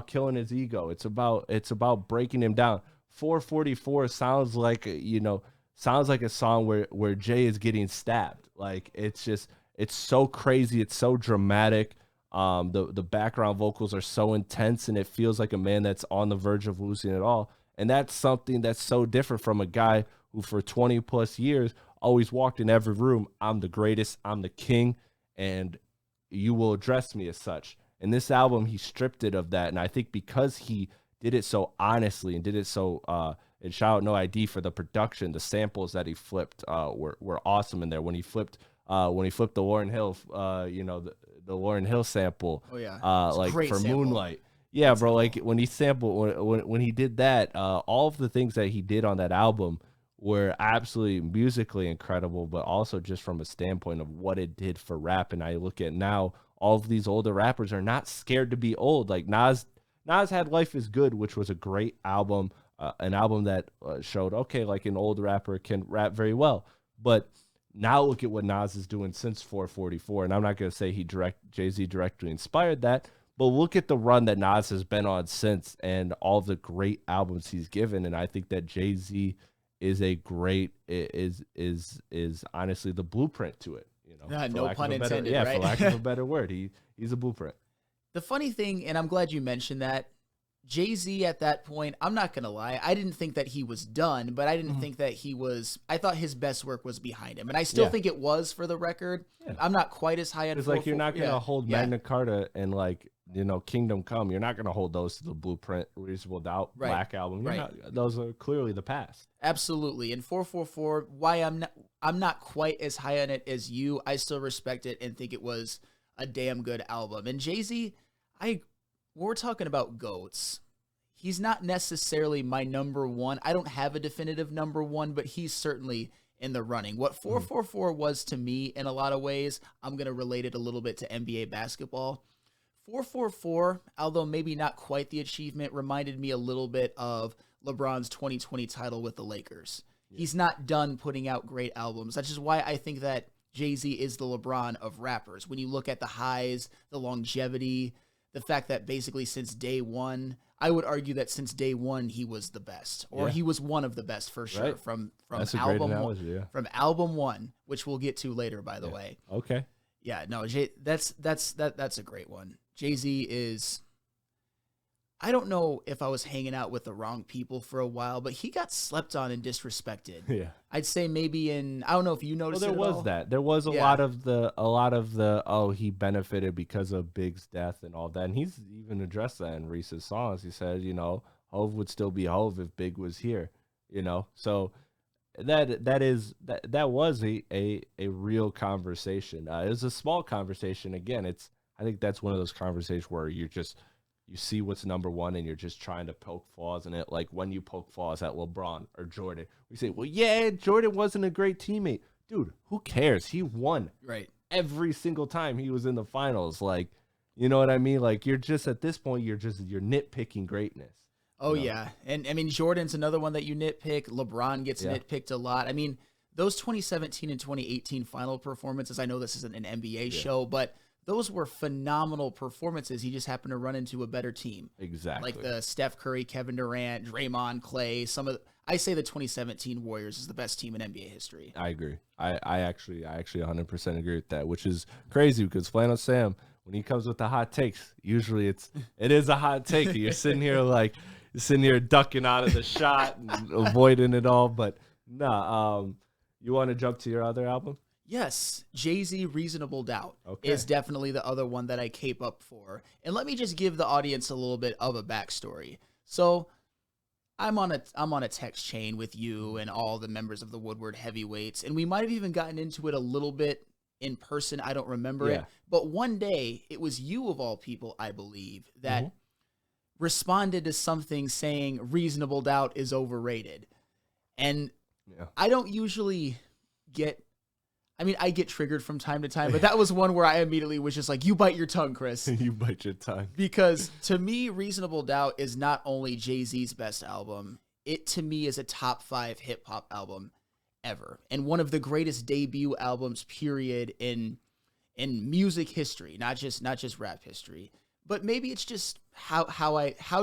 Speaker 1: killing his ego. It's about breaking him down. 444 sounds like a song where Jay is getting stabbed. Like, it's so crazy, it's so dramatic. The background vocals are so intense, and it feels like a man that's on the verge of losing it all. And that's something that's so different from a guy who for 20 plus years always walked in every room, I'm the greatest, I'm the king, and you will address me as such. In this album, he stripped it of that, and I think because he did it so honestly and did it so and shout out No ID for the production, the samples that he flipped were awesome in there. When he flipped the Lauryn Hill, the Lauryn Hill sample, like for sample. Moonlight. Yeah, that's bro, cool. Like when he sampled, when he did that, all of the things that he did on that album were absolutely musically incredible, but also just from a standpoint of what it did for rap. And I look at now, all of these older rappers are not scared to be old. Like Nas had Life is Good, which was a great album, an album that showed, okay, like an old rapper can rap very well. But now look at what Nas is doing since 444. And I'm not going to say Jay-Z directly inspired that, but look at the run that Nas has been on since and all the great albums he's given. And I think that Jay-Z is is honestly the blueprint to it.
Speaker 2: No pun intended.
Speaker 1: For lack of a better word, he's a blueprint.
Speaker 2: The funny thing, and I'm glad you mentioned that, Jay-Z at that point, I'm not going to lie, I didn't think that he was done, but I didn't think that he was, I thought his best work was behind him. And I still think it was, for the record. Yeah. I'm not quite as high on
Speaker 1: It's like you're not going to hold Magna Carta and like, you know, Kingdom Come. You're not going to hold those to the Blueprint, Reasonable Doubt, Black Album. Those are clearly the past.
Speaker 2: Absolutely. And 444, why I'm not quite as high on it as you. I still respect it and think it was a damn good album. And Jay-Z, we're talking about GOATs. He's not necessarily my number one. I don't have a definitive number one, but he's certainly in the running. What 444 was to me in a lot of ways, I'm going to relate it a little bit to NBA basketball. 444, although maybe not quite the achievement, reminded me a little bit of LeBron's 2020 title with the Lakers. Yeah. He's not done putting out great albums. That's just why I think that Jay-Z is the LeBron of rappers. When you look at the highs, the longevity, the fact that basically since day one, I would argue that since day one he was the best, or he was one of the best for sure. Right. From
Speaker 1: That's
Speaker 2: album
Speaker 1: a great analogy,
Speaker 2: from album one, which we'll get to later, by the way.
Speaker 1: Okay.
Speaker 2: Yeah, no, that's a great one. Jay-Z is, I don't know if I was hanging out with the wrong people for a while, but he got slept on and disrespected. Yeah. I'd say maybe I don't know if you noticed
Speaker 1: there was that. There was a lot of the, he benefited because of Big's death and all that. And he's even addressed that in recent songs. He said, you know, Hove would still be Hove if Big was here, you know? So that was a real conversation. It was a small conversation. Again, I think that's one of those conversations where you see what's number one and you're just trying to poke flaws in it. Like when you poke flaws at LeBron or Jordan, we say, well, yeah, Jordan wasn't a great teammate. Dude, who cares? He won every single time he was in the finals. Like, you know what I mean? Like, you're just, at this point, you're nitpicking greatness.
Speaker 2: Oh, yeah. And I mean, Jordan's another one that you nitpick. LeBron gets nitpicked a lot. I mean, those 2017 and 2018 final performances, I know this isn't an NBA show, but those were phenomenal performances. He just happened to run into a better team.
Speaker 1: Exactly.
Speaker 2: Like the Steph Curry, Kevin Durant, Draymond, Clay. I say the 2017 Warriors is the best team in NBA history.
Speaker 1: I agree. I actually 100% agree with that, which is crazy because Flannel Sam, when he comes with the hot takes, usually it is a hot take. You're sitting here ducking out of the shot and avoiding it all. But you want to jump to your other album?
Speaker 2: Yes, Jay-Z Reasonable Doubt is definitely the other one that I cape up for. And let me just give the audience a little bit of a backstory. So I'm on a text chain with you and all the members of the Woodward Heavyweights, and we might have even gotten into it a little bit in person. I don't remember it. But one day, it was you of all people, I believe, that responded to something saying Reasonable Doubt is overrated. And I don't usually I get triggered from time to time, but that was one where I immediately was just like, you bite your tongue, Chris.
Speaker 1: You bite your tongue.
Speaker 2: Because to me, Reasonable Doubt is not only Jay-Z's best album, it to me is a top 5 hip hop album ever. And one of the greatest debut albums, period, in music history, not just rap history. But maybe it's just how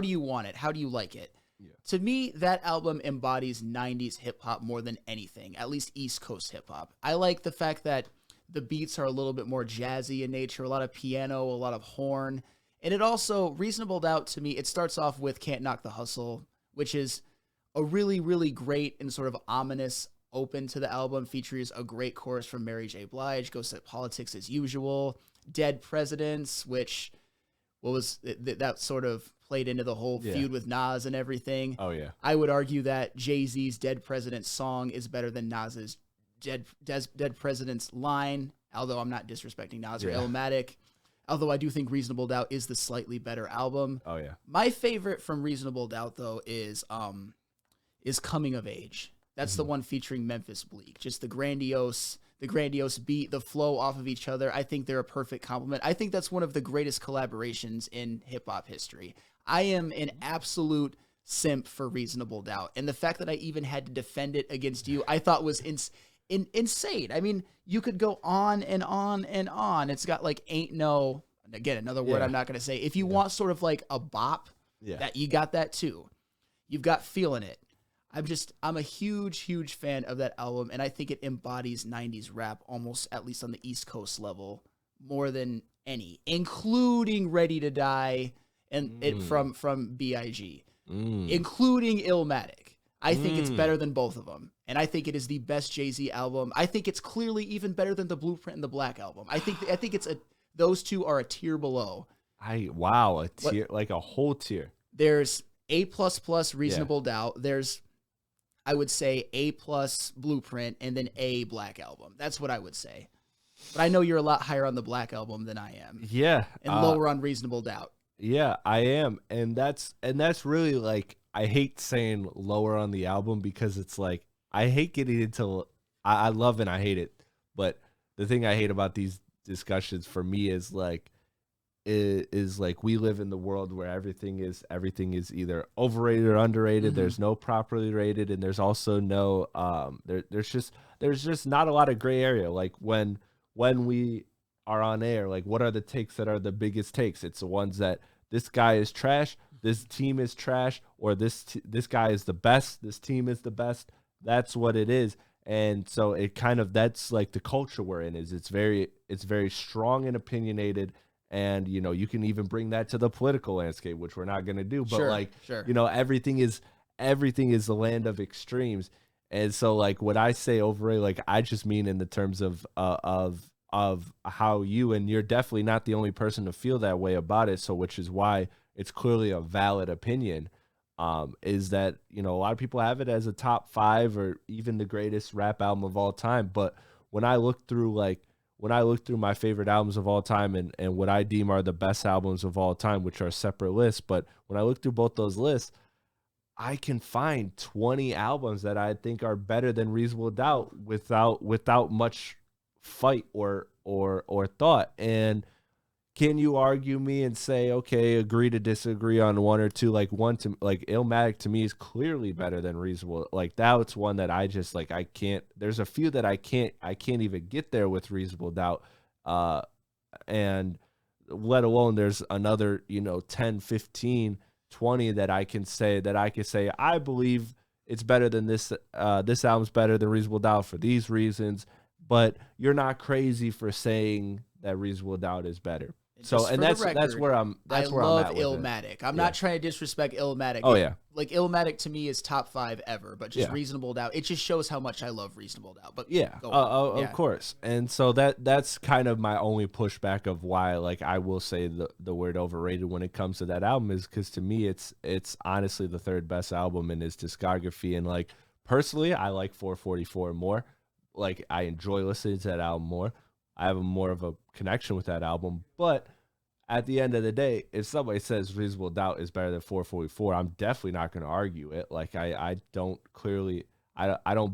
Speaker 2: do you want it? How do you like it? Yeah. To me, that album embodies 90s hip-hop more than anything, at least East Coast hip-hop. I like the fact that the beats are a little bit more jazzy in nature, a lot of piano, a lot of horn. And it also, Reasonable Doubt to me, it starts off with Can't Knock the Hustle, which is a really, really great and sort of ominous open to the album. Features a great chorus from Mary J. Blige, Goes to Politics as Usual, Dead Presidents, which that sort of played into the whole feud with Nas and everything.
Speaker 1: Oh, yeah.
Speaker 2: I would argue that Jay-Z's Dead Presidents song is better than Nas's Dead Presidents line, although I'm not disrespecting Nas or Illmatic. Although I do think Reasonable Doubt is the slightly better album.
Speaker 1: Oh, yeah.
Speaker 2: My favorite from Reasonable Doubt, though, is Coming of Age. That's the one featuring Memphis Bleak. Just the grandiose beat, the flow off of each other. I think they're a perfect complement. I think that's one of the greatest collaborations in hip-hop history. I am an absolute simp for Reasonable Doubt. And the fact that I even had to defend it against you, I thought was insane. I mean, you could go on and on and on. It's got like Ain't No, again, another word I'm not going to say. If you want sort of like a bop, that you got that too. You've got Feeling It. I'm a huge, huge fan of that album, and I think it embodies 90s rap almost, at least on the East Coast level, more than any, including Ready to Die and it from Big, including Illmatic. I think it's better than both of them, and I think it is the best Jay-Z album. I think it's clearly even better than the Blueprint and the Black album. I think it's those two are a tier below.
Speaker 1: A tier, like a whole tier.
Speaker 2: There's A++ Reasonable Doubt. There's, I would say, A+ Blueprint, and then A Black album. That's what I would say. But I know you're a lot higher on the Black album than I am.
Speaker 1: Yeah,
Speaker 2: and lower on Reasonable Doubt.
Speaker 1: Yeah, I am, and that's really like, I hate saying lower on the album because it's like, I hate getting into, I love and I hate it, but the thing I hate about these discussions for me is like we live in the world where everything is either overrated or underrated. There's no properly rated, and there's also no there's just not a lot of gray area. Like when we are on air, like what are the takes that are the biggest takes? It's the ones that this guy is trash, this team is trash, or this guy is the best, this team is the best. That's what it is. And so it kind of, that's like the culture we're in, is it's very strong and opinionated. And, you know, you can even bring that to the political landscape, which we're not going to do. But you know, everything is the land of extremes. And so like when I say overrated, like I just mean in the terms of how you, and you're definitely not the only person to feel that way about it. So which is why it's clearly a valid opinion. Is that, you know, a lot of people have it as a top 5 or even the greatest rap album of all time. But when I look through my favorite albums of all time and what I deem are the best albums of all time, which are separate lists, but when I look through both those lists, I can find 20 albums that I think are better than Reasonable Doubt without much fight or thought. And can you argue me and say, okay, agree to disagree on one or two? Like Illmatic to me is clearly better than Reasonable. Like that's one that I just like, I can't, there's a few that I can't even get there with Reasonable Doubt. And let alone there's another, you know, 10, 15, 20 that I can say, I believe it's better than this, this album's better than Reasonable Doubt for these reasons, but you're not crazy for saying that Reasonable Doubt is better. So, and that's where I'm at with
Speaker 2: Illmatic. I'm not trying to disrespect Illmatic.
Speaker 1: Oh yeah.
Speaker 2: Like Illmatic to me is top 5 ever, but just Reasonable Doubt. It just shows how much I love Reasonable Doubt. But
Speaker 1: of course. And so that's kind of my only pushback of why, like, I will say the word overrated when it comes to that album is because to me it's honestly the 3rd best album in his discography. And like personally, I like 444 more. Like I enjoy listening to that album more. I have more of a connection with that album, but at the end of the day, if somebody says Reasonable Doubt is better than 444, I'm definitely not going to argue it. Like I don't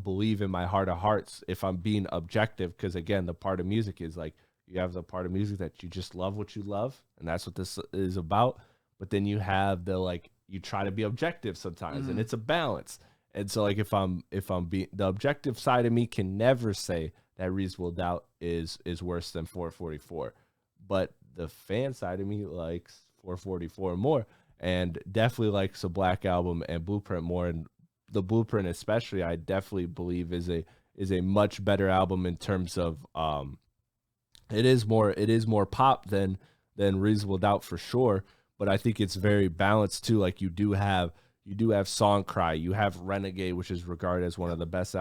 Speaker 1: believe in my heart of hearts if I'm being objective, because again, the part of music is like you have the part of music that you just love what you love, and that's what this is about. But then you have the like you try to be objective sometimes, and it's a balance. And so like if I'm being the objective side of me can never say that Reasonable Doubt is worse than 444, but the fan side of me likes 444 more, and definitely likes the Black album and Blueprint more. And the Blueprint especially, I definitely believe is a much better album in terms of it is more pop than Reasonable Doubt for sure. But I think it's very balanced too. Like you do have Song Cry, you have Renegade, which is regarded as one of the best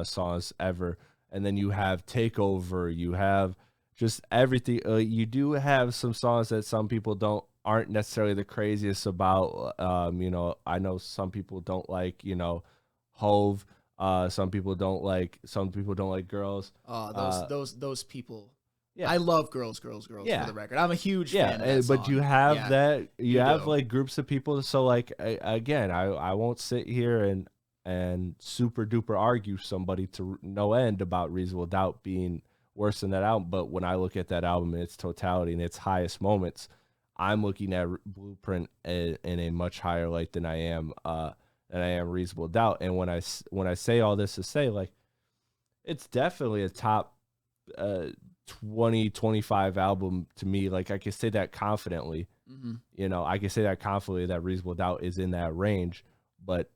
Speaker 1: songs ever. And then you have Takeover, you have just everything. You do have some songs that some people aren't necessarily the craziest about. You know, I know some people don't like, you know, Hove. Some people don't like Girls.
Speaker 2: Those people.
Speaker 1: Yeah.
Speaker 2: I love Girls for the record. I'm a huge fan of that
Speaker 1: but
Speaker 2: song.
Speaker 1: you have that. You have like groups of people. So like again, I won't sit here and super duper argue somebody to no end about Reasonable Doubt being worse than that album. But when I look at that album in its totality and its highest moments, I'm looking at Blueprint in a much higher light than I am Reasonable Doubt. And when I say all this to say, like, it's definitely a top 20, 25 album to me. Like I can say that confidently. You know, I can say that confidently that Reasonable Doubt is in that range, but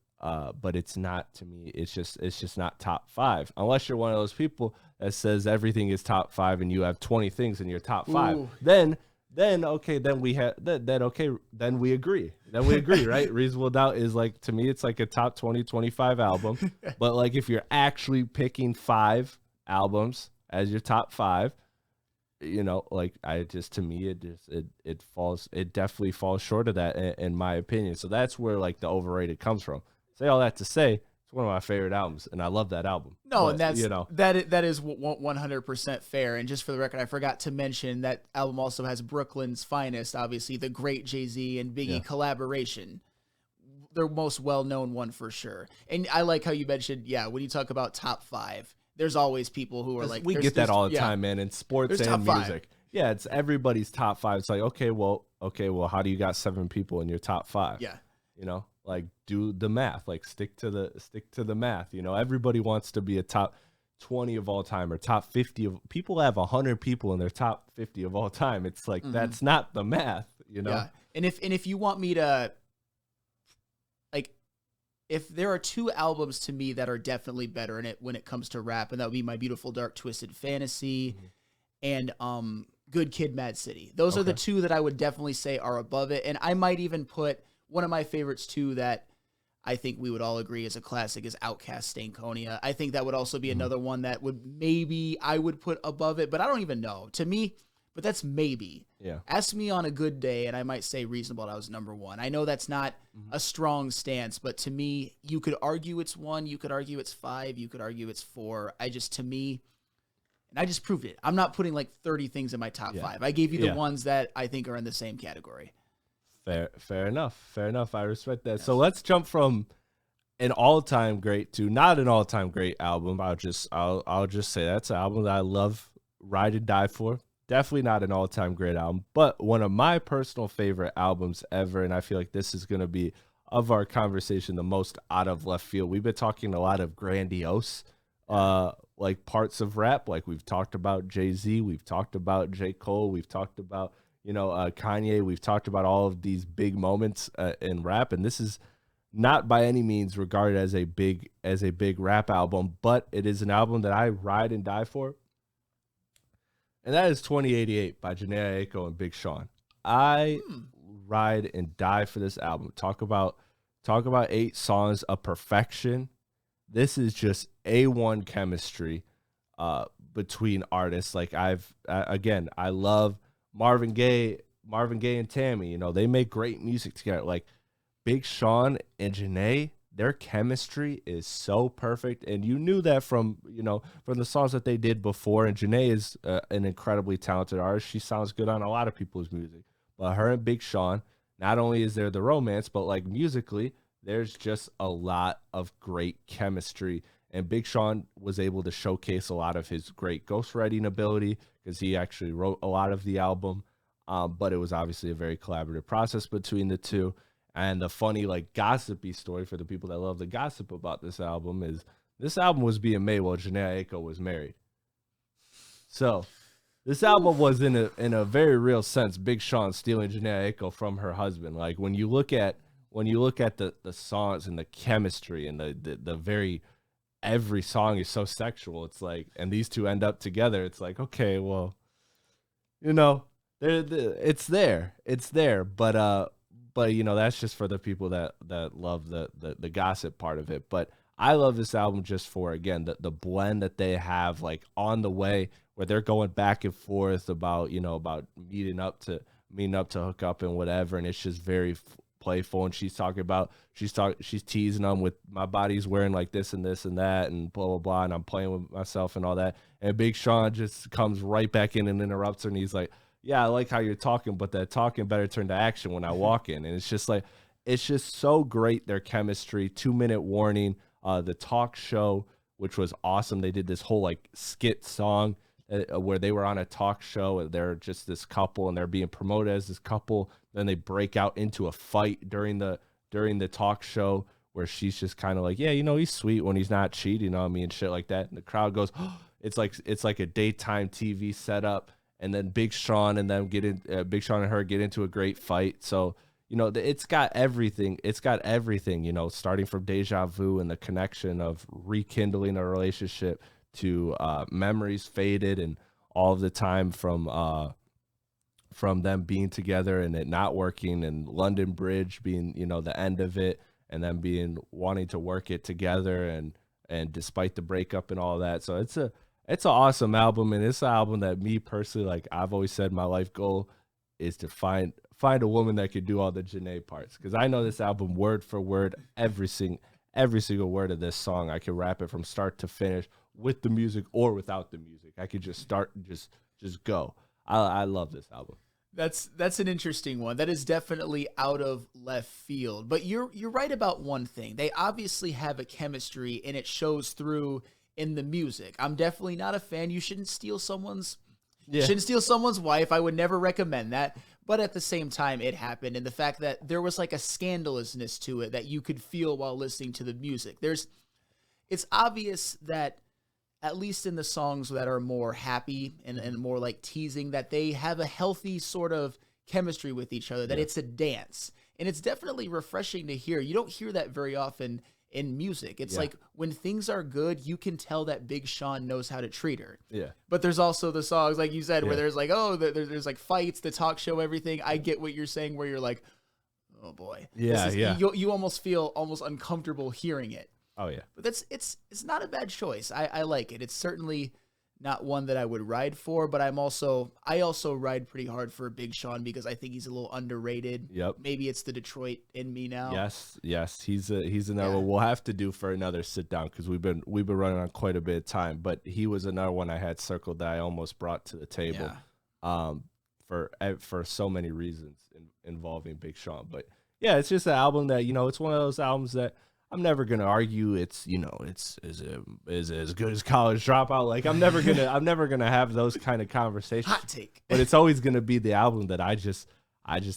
Speaker 1: it's not to me. It's just not top 5 unless you're one of those people that says everything is top 5 and you have 20 things in your top 5.
Speaker 2: Ooh.
Speaker 1: Then then okay, then we have then okay, then we agree. Then we agree, right? Reasonable Doubt is like, to me, it's like a top 20, 25 album. But like if you're actually picking 5 albums as your top 5, you know, like to me, it definitely falls short of that in my opinion. So that's where like the overrated comes from. Say all that to say, it's one of my favorite albums, and I love that album.
Speaker 2: No,
Speaker 1: but,
Speaker 2: and that's,
Speaker 1: you know,
Speaker 2: that is 100% fair. And just for the record, I forgot to mention that album also has Brooklyn's Finest, obviously the great Jay-Z and Biggie collaboration, their most well-known one for sure. And I like how you mentioned, when you talk about top 5, there's always people who are like,
Speaker 1: we get that all the time, man, in sports and music. 5. Yeah, it's everybody's top 5. It's like, okay, well, how do you got 7 people in your top 5?
Speaker 2: Yeah,
Speaker 1: you know, like do the math, like stick to the math. You know, everybody wants to be a top 20 of all time or top 50 of people. Have 100 people in their top 50 of all time. It's like that's not the math, you know.
Speaker 2: Yeah, and if you want me to, like, if there are 2 albums to me that are definitely better in it when it comes to rap, and that would be My Beautiful Dark Twisted Fantasy and Good Kid, Mad City. Those are the 2 that I would definitely say are above it. And I might even put one of my favorites too that I think we would all agree is a classic is Outkast Stankonia. I think that would also be another one that I would put above it, but I don't even know. To me, but that's maybe.
Speaker 1: Yeah.
Speaker 2: Ask me on a good day, and I might say Reasonable Doubt was number 1. I know that's not a strong stance, but to me, you could argue it's 1, you could argue it's 5, you could argue it's 4. To me, and I just proved it. I'm not putting like 30 things in my top 5. I gave you the ones that I think are in the same category.
Speaker 1: Fair enough. I respect that. Yes. So let's jump from an all-time great to not an all-time great album. I'll just say that's an album that I love, ride and die for. Definitely not an all-time great album, but one of my personal favorite albums ever. And I feel like this is going to be, of our conversation, the most out of left field. We've been talking a lot of grandiose, like parts of rap. Like we've talked about Jay-Z, we've talked about J. Cole, we've talked about Kanye. We've talked about all of these big moments in rap, and this is not by any means regarded as a big rap album, but it is an album that I ride and die for, and that is 2088 by Jhené Aiko and Big Sean. I ride and die for this album. Talk about 8 songs of perfection. This is just A1 chemistry between artists. Like I love Marvin Gaye and Tammy, you know, they make great music together. Like Big Sean and Jhené, their chemistry is so perfect. And you knew that from the songs that they did before. And Jhené is an incredibly talented artist. She sounds good on a lot of people's music. But her and Big Sean, not only is there the romance, but like musically, there's just a lot of great chemistry. And Big Sean was able to showcase a lot of his great ghostwriting ability because he actually wrote a lot of the album. But it was obviously a very collaborative process between the two. And the funny, like, gossipy story for the people that love the gossip about this album is this album was being made while Jhené Aiko was married. So this album was in a very real sense Big Sean stealing Jhené Aiko from her husband. Like when you look at the songs and the chemistry and the very, every song is so sexual. It's like, and these two end up together. It's like, okay, well, you know, it's there, but you know, that's just for the people that love the gossip part of it. But I love this album just for, again, the blend that they have, like on the way where they're going back and forth about meeting up to hook up and whatever, and it's just very playful. And she's teasing them with, my body's wearing like this and this and that and blah blah blah, and I'm playing with myself and all that. And Big Sean just comes right back in and interrupts her, and he's like, yeah, I like how you're talking, but that talking better turn to action when I walk in. And it's just like, it's just so great, their chemistry. 2-Minute Warning, the talk show, which was awesome. They did this whole like skit song where they were on a talk show and they're just this couple and they're being promoted as this couple. Then they break out into a fight during the talk show where she's just kind of like, yeah, you know, he's sweet when he's not cheating on me and shit like that. And the crowd goes, oh, it's like a daytime TV setup. And then Big Sean and her get into a great fight. So, you know, it's got everything. It's got everything, you know, starting from Deja Vu and the connection of rekindling a relationship to memories faded and all of the time from from them being together and it not working, and London Bridge being, you know, the end of it, and them being wanting to work it together, and despite the breakup and all that. So it's an awesome album, and it's an album that me personally, like I've always said, my life goal is to find a woman that could do all the Janae parts, because I know this album word for word, every single word of this song. I can rap it from start to finish with the music or without the music. I could just start and just go. I love this album.
Speaker 2: That's an interesting one. That is definitely out of left field. But you're right about one thing. They obviously have a chemistry, and it shows through in the music. I'm definitely not a fan. You shouldn't steal someone's wife. I would never recommend that. But at the same time, it happened, and the fact that there was like a scandalousness to it that you could feel while listening to the music. It's obvious that, at least in the songs that are more happy and more like teasing, that they have a healthy sort of chemistry with each other, that it's a dance. And it's definitely refreshing to hear. You don't hear that very often in music. It's like when things are good, you can tell that Big Sean knows how to treat her. Yeah. But there's also the songs, like you said, where there's like, there's like fights, the talk show, everything. I get what you're saying, where you're like, oh boy.
Speaker 1: Yeah,
Speaker 2: You almost feel almost uncomfortable hearing it.
Speaker 1: Oh yeah,
Speaker 2: but it's not a bad choice. I like it. It's certainly not one that I would ride for, but I also ride pretty hard for Big Sean because I think he's a little underrated.
Speaker 1: Yep.
Speaker 2: Maybe it's the Detroit in me now.
Speaker 1: Yes. He's another one we'll have to do for another sit down, because we've been running on quite a bit of time. But he was another one I had circled that I almost brought to the table, for so many reasons involving Big Sean. But yeah, it's just an album that, you know, it's one of those albums that I'm never gonna argue it's, you know, it's as good as College Dropout. Like I'm never gonna have those kind of conversations.
Speaker 2: Hot take.
Speaker 1: But it's always gonna be the album that I just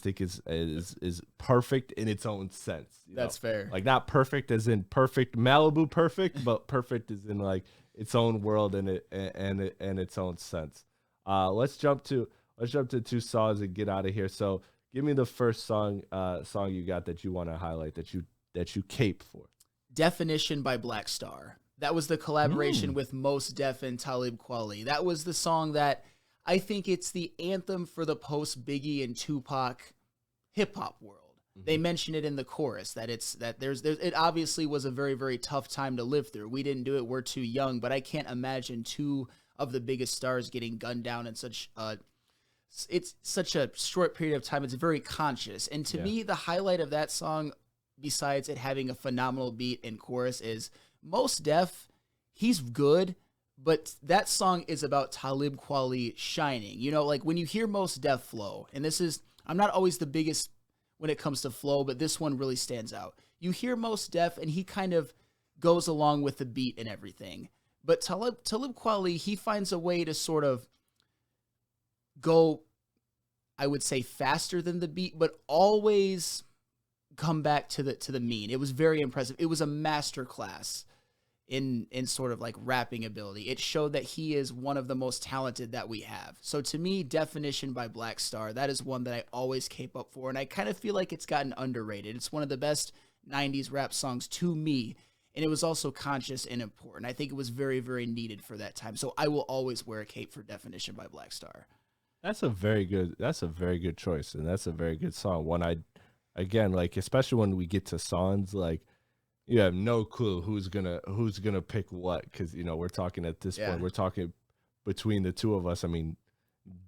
Speaker 1: think is perfect in its own sense.
Speaker 2: That's fair.
Speaker 1: Like not perfect as in perfect Malibu perfect, but perfect as in like its own world and its own sense. Let's jump to 2 songs and get out of here. So give me the first song you got that you want to highlight, that you cape for.
Speaker 2: Definition by Black Star. That was the collaboration with Mos Def and Talib Kweli. That was the song that I think it's the anthem for the post Biggie and Tupac hip hop world. They mention it in the chorus that it obviously was a very, very tough time to live through. We didn't do it. We're too young, but I can't imagine two of the biggest stars getting gunned down in it's such a short period of time. It's very conscious. And to me, the highlight of that song, besides it having a phenomenal beat and chorus, is Mos Def. He's good, but that song is about Talib Kweli shining. You know, like when you hear Mos Def flow, and I'm not always the biggest when it comes to flow, but this one really stands out. You hear Mos Def, and he kind of goes along with the beat and everything. But Talib Kweli, he finds a way to sort of go, I would say, faster than the beat, but always come back to the mean. It was very impressive. It was a master class in sort of like rapping ability. It showed that he is one of the most talented that we have. So to me, Definition by Black Star, that is one that I always cape up for, and I kind of feel like it's gotten underrated. It's one of the best 90s rap songs to me, and it was also conscious and important. I think it was very, very needed for that time. So I will always wear a cape for Definition by Black Star.
Speaker 1: That's a very good choice, and that's a very good song. One again, like, especially when we get to songs, like, you have no clue who's gonna pick what, because, you know, we're talking at this point, we're talking between the two of us. I mean,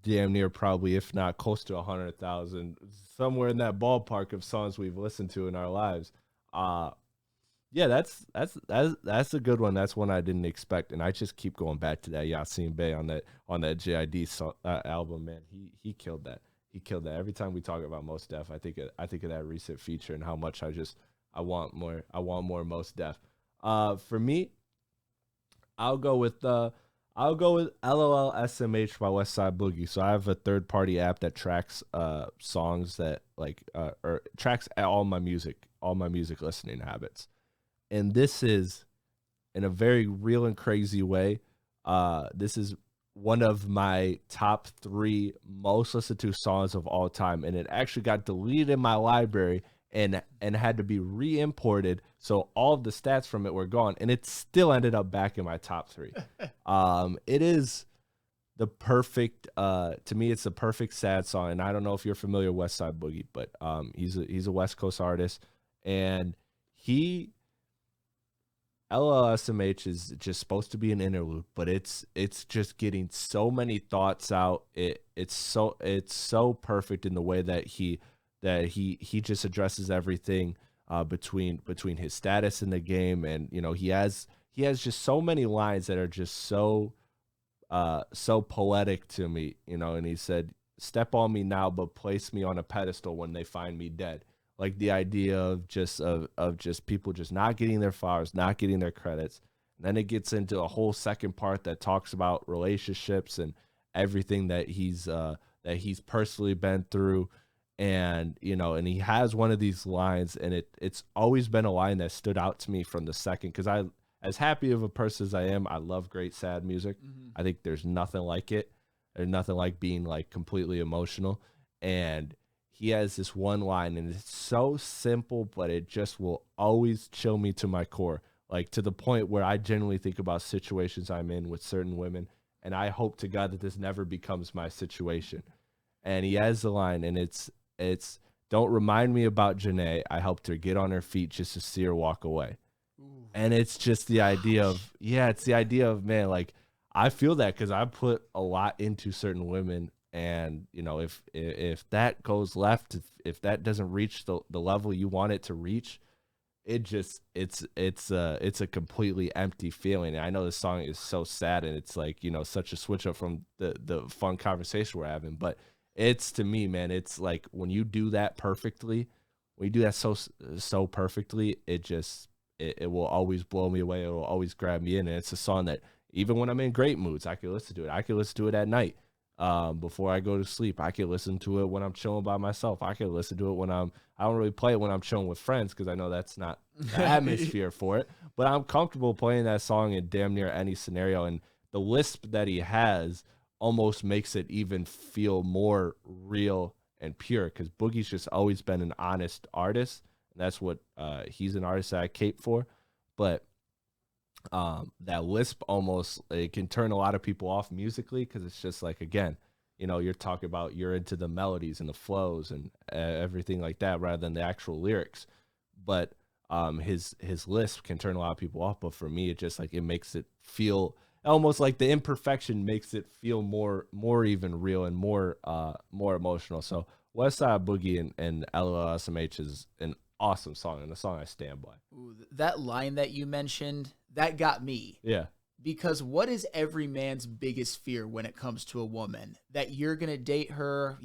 Speaker 1: damn near probably, if not close to 100,000, somewhere in that ballpark of songs we've listened to in our lives. Yeah, that's a good one. That's one I didn't expect, and I just keep going back to that Yasin Bey on that JID album. Man, he killed that. He killed that. Every time we talk about Mos Def, I think of that recent feature and how much I want more. I want more Mos Def. For me, I'll go with LOL SMH by West Side Boogie. So I have a third-party app that tracks songs that or tracks all my music listening habits. And this is, in a very real and crazy way, this is one of my top 3 most listened to songs of all time. And it actually got deleted in my library and had to be re-imported. So all of the stats from it were gone. And it still ended up back in my top 3. It is the perfect to me it's the perfect sad song. And I don't know if you're familiar with West Side Boogie, but he's a West Coast artist, and he LLSMH is just supposed to be an interlude, but it's just getting so many thoughts out. It's so perfect in the way that he just addresses everything between his status in the game, and he has just so many lines that are just so poetic to me, and he said, "Step on me now, but place me on a pedestal when they find me dead." Like the idea of just people just not getting their flowers, not getting their credits. And then it gets into a whole second part that talks about relationships and everything that he's personally been through. And and he has one of these lines, and it's always been a line that stood out to me from the second, because as happy of a person as I am, I love great sad music. I think there's nothing like it. There's nothing like being like completely emotional. And he has this one line, and it's so simple, but it just will always chill me to my core, like to the point where I genuinely think about situations I'm in with certain women, and I hope to God that this never becomes my situation. And he has the line, and it's "Don't remind me about Janae. I helped her get on her feet just to see her walk away." Ooh. And it's just the idea of, it's the idea of, man, like I feel that because I put a lot into certain women. And if that goes left, if that doesn't reach the level you want it to reach, it's a completely empty feeling. And I know this song is so sad, and it's like such a switch up from the fun conversation we're having. But it's, to me, man, it's like when you do that perfectly, when you do that so perfectly, it will always blow me away. It will always grab me in. And it's a song that even when I'm in great moods, I can listen to it. I can listen to it at night. Before I go to sleep. I can listen to it when I'm chilling by myself. I can listen to it when I don't really play it when I'm chilling with friends, because I know that's not the atmosphere for it. But I'm comfortable playing that song in damn near any scenario. And the lisp that he has almost makes it even feel more real and pure, because Boogie's just always been an honest artist. And that's what he's an artist that I cape for. But that lisp almost, it can turn a lot of people off musically, because it's just like, again, you're talking about, you're into the melodies and the flows and everything like that rather than the actual lyrics. But his lisp can turn a lot of people off. But for me, it just like, it makes it feel almost like the imperfection makes it feel more even real and more emotional. So West Side Boogie and LLSMH is an awesome song, and a song I stand by.
Speaker 2: Ooh, that line that you mentioned, that got me.
Speaker 1: Yeah.
Speaker 2: Because what is every man's biggest fear when it comes to a woman? That you're going to date her,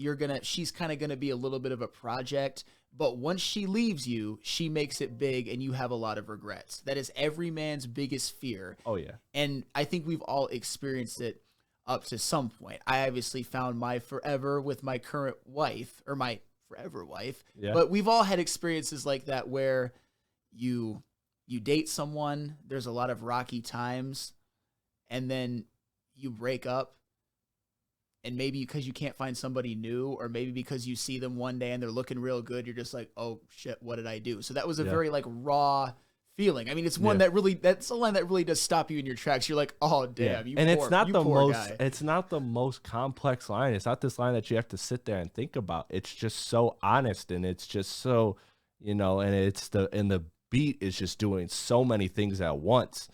Speaker 2: she's kind of going to be a little bit of a project, but once she leaves you, she makes it big and you have a lot of regrets. That is every man's biggest fear.
Speaker 1: Oh yeah.
Speaker 2: And I think we've all experienced it up to some point. I obviously found my forever with my current wife, or my forever wife. Yeah. But we've all had experiences like that where you date someone, there's a lot of rocky times, and then you break up, and maybe because you can't find somebody new, or maybe because you see them one day and they're looking real good, you're just like, oh shit, what did I do? So that was a very like raw feeling. I mean, it's one that's a line that really does stop you in your tracks. You're like, oh damn,
Speaker 1: it's not the most complex line. It's not this line that you have to sit there and think about. It's just so honest, and it's just so, and the beat is just doing so many things at once.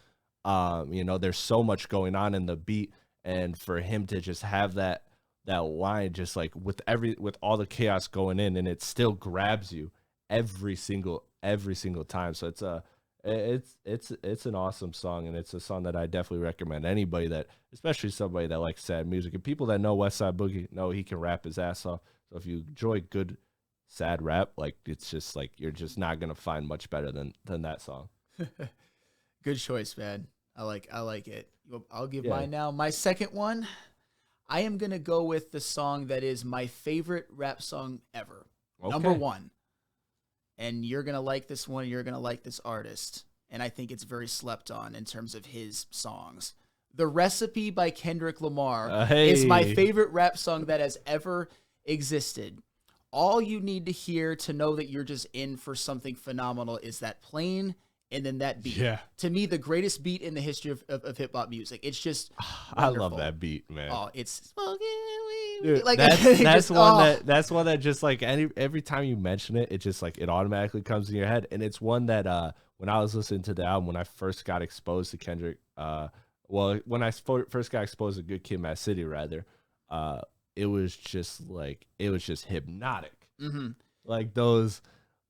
Speaker 1: There's so much going on in the beat, and for him to just have that line, just like with all the chaos going in, and it still grabs you every single time. So it's an awesome song, and it's a song that I definitely recommend anybody that, especially somebody that likes sad music, and people that know West Side Boogie know he can rap his ass off. So if you enjoy good sad rap, like, it's just like, you're just not gonna find much better than that song.
Speaker 2: Good choice, man. I like it. I'll give mine now. My second one, I am gonna go with the song that is my favorite rap song ever. Okay. Number one. And you're gonna like this one. You're gonna like this artist, and I think it's very slept on in terms of his songs. "The Recipe" by Kendrick Lamar is my favorite rap song that has ever existed. All you need to hear to know that you're just in for something phenomenal is that plain and then that beat.
Speaker 1: Yeah.
Speaker 2: To me, the greatest beat in the history of hip hop music. It's just
Speaker 1: I love that beat, man.
Speaker 2: Oh, it's
Speaker 1: Dude,
Speaker 2: like
Speaker 1: that's one that just like every time you mention it, it just like it automatically comes in your head. And it's one that when I was listening to the album, when I first got exposed to Kendrick, when I first got exposed to Good Kid, Mad City, rather, it was just hypnotic.
Speaker 2: Mm-hmm.
Speaker 1: Like those,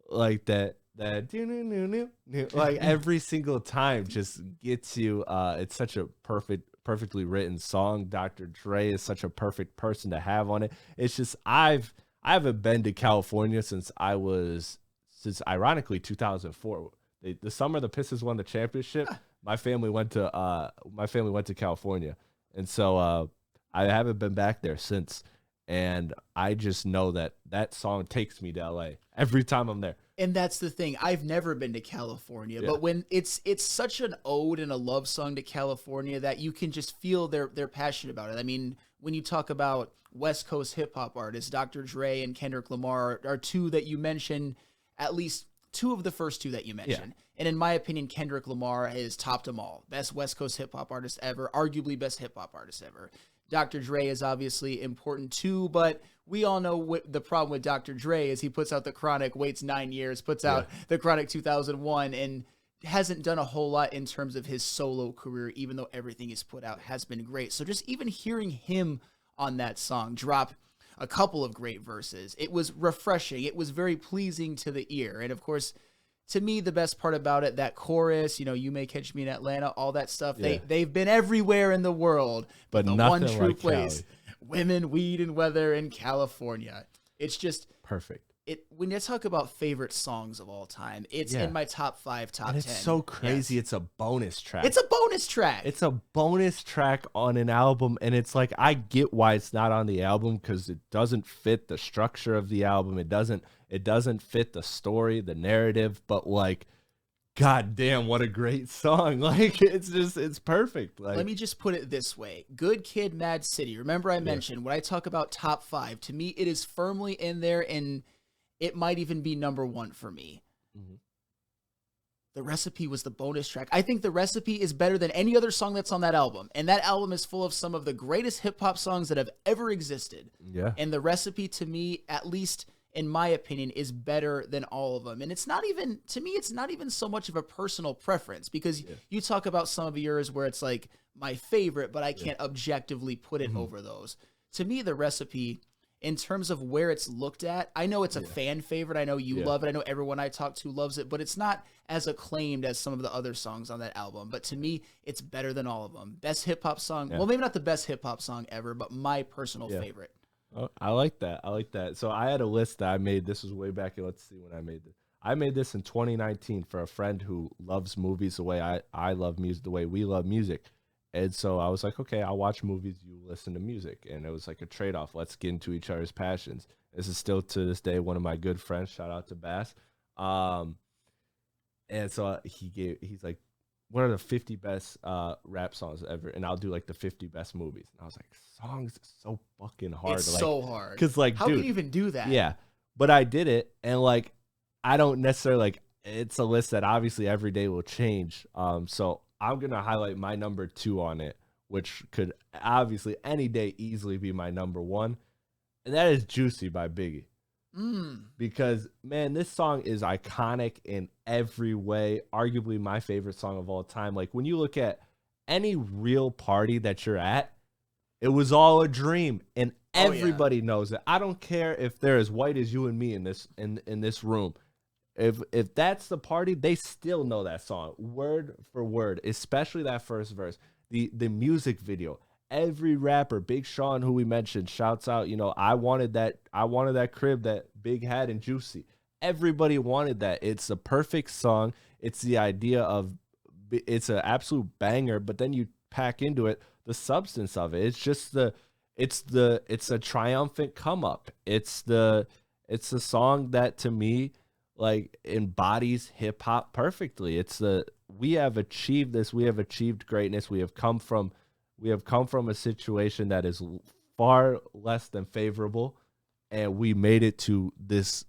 Speaker 1: like that like every single time just gets you. It's such a perfectly written song. Dr. Dre is such a perfect person to have on it. It's just I haven't been to California since ironically 2004. The summer the Pistons won the championship. My family went to California, and so I haven't been back there since. And I just know that song takes me to LA every time I'm there.
Speaker 2: And that's the thing. I've never been to California, but when it's such an ode and a love song to California that you can just feel they're passionate about it. I mean, when you talk about West Coast hip hop artists, Dr. Dre and Kendrick Lamar are two that you mentioned, at least two of the first two that you mentioned. Yeah. And in my opinion, Kendrick Lamar has topped them all. Best West Coast hip hop artist ever, arguably best hip hop artist ever. Dr. Dre is obviously important too, but we all know what the problem with Dr. Dre is. He puts out The Chronic, waits 9 years, puts out The Chronic 2001, and hasn't done a whole lot in terms of his solo career, even though everything he's put out has been great. So just even hearing him on that song drop a couple of great verses, it was refreshing. It was very pleasing to the ear. And of course, to me, the best part about it, that chorus, you may catch me in Atlanta, all that stuff, they've been everywhere in the world, but the one true like place, Cali. Women, weed, and weather in California. It's just
Speaker 1: perfect.
Speaker 2: When you talk about favorite songs of all time, it's in my top 5, top 10.
Speaker 1: It's so crazy. Yes. It's a bonus track.
Speaker 2: It's a bonus track.
Speaker 1: It's a bonus track on an album, and it's like I get why it's not on the album because it doesn't fit the structure of the album. It doesn't fit the story, the narrative, but like, god damn, what a great song. Like it's perfect. Like,
Speaker 2: let me just put it this way. Good Kid, Mad City. Remember I mentioned when I talk about top 5, to me it is firmly in there, and it might even be number 1 for me. Mm-hmm. The Recipe was the bonus track. I think The Recipe is better than any other song that's on that album. And that album is full of some of the greatest hip-hop songs that have ever existed. Yeah. And The Recipe, to me, at least in my opinion, is better than all of them. And it's not even, to me, it's not even so much of a personal preference, because you talk about some of yours where it's like my favorite, but I can't objectively put it over those. To me, The Recipe, in terms of where it's looked at, I know it's a fan favorite. I know you love it. I know everyone I talk to loves it, but it's not as acclaimed as some of the other songs on that album. But to me, it's better than all of them. Best hip hop song. Yeah. Well, maybe not the best hip hop song ever, but my personal favorite.
Speaker 1: Oh, I like that. So I had a list that I made. This was way back. Let's see when I made this. I made this in 2019 for a friend who loves movies the way I love music, the way we love music. And so I was like, okay, I'll watch movies, you listen to music. And it was like a trade-off. Let's get into each other's passions. This is still to this day one of my good friends. Shout out to Bass. And so he's like, what are the 50 best rap songs ever? And I'll do like the 50 best movies. And I was like, songs is so fucking hard.
Speaker 2: It's so hard.
Speaker 1: Because like,
Speaker 2: how can you even do that?
Speaker 1: Yeah. But I did it. And like, I don't necessarily like, it's a list that obviously every day will change. So I'm going to highlight my number 2 on it, which could obviously any day easily be my number 1. And that is Juicy by Biggie. Because, man, this song is iconic in every way. Arguably my favorite song of all time. Like, when you look at any real party that you're at, it was all a dream. And everybody knows it. I don't care if they're as white as you and me in this room. If that's the party, they still know that song word for word, especially that first verse. The music video, every rapper, Big Sean, who we mentioned, shouts out, I wanted that crib that Big had in Juicy. Everybody wanted that. It's a perfect song. It's the idea of, it's an absolute banger, but then you pack into it the substance of it. It's just it's a triumphant come up. It's a song that to me, like, embodies hip hop perfectly. We have achieved this. We have achieved greatness. We have come from a situation that is far less than favorable, and we made it to this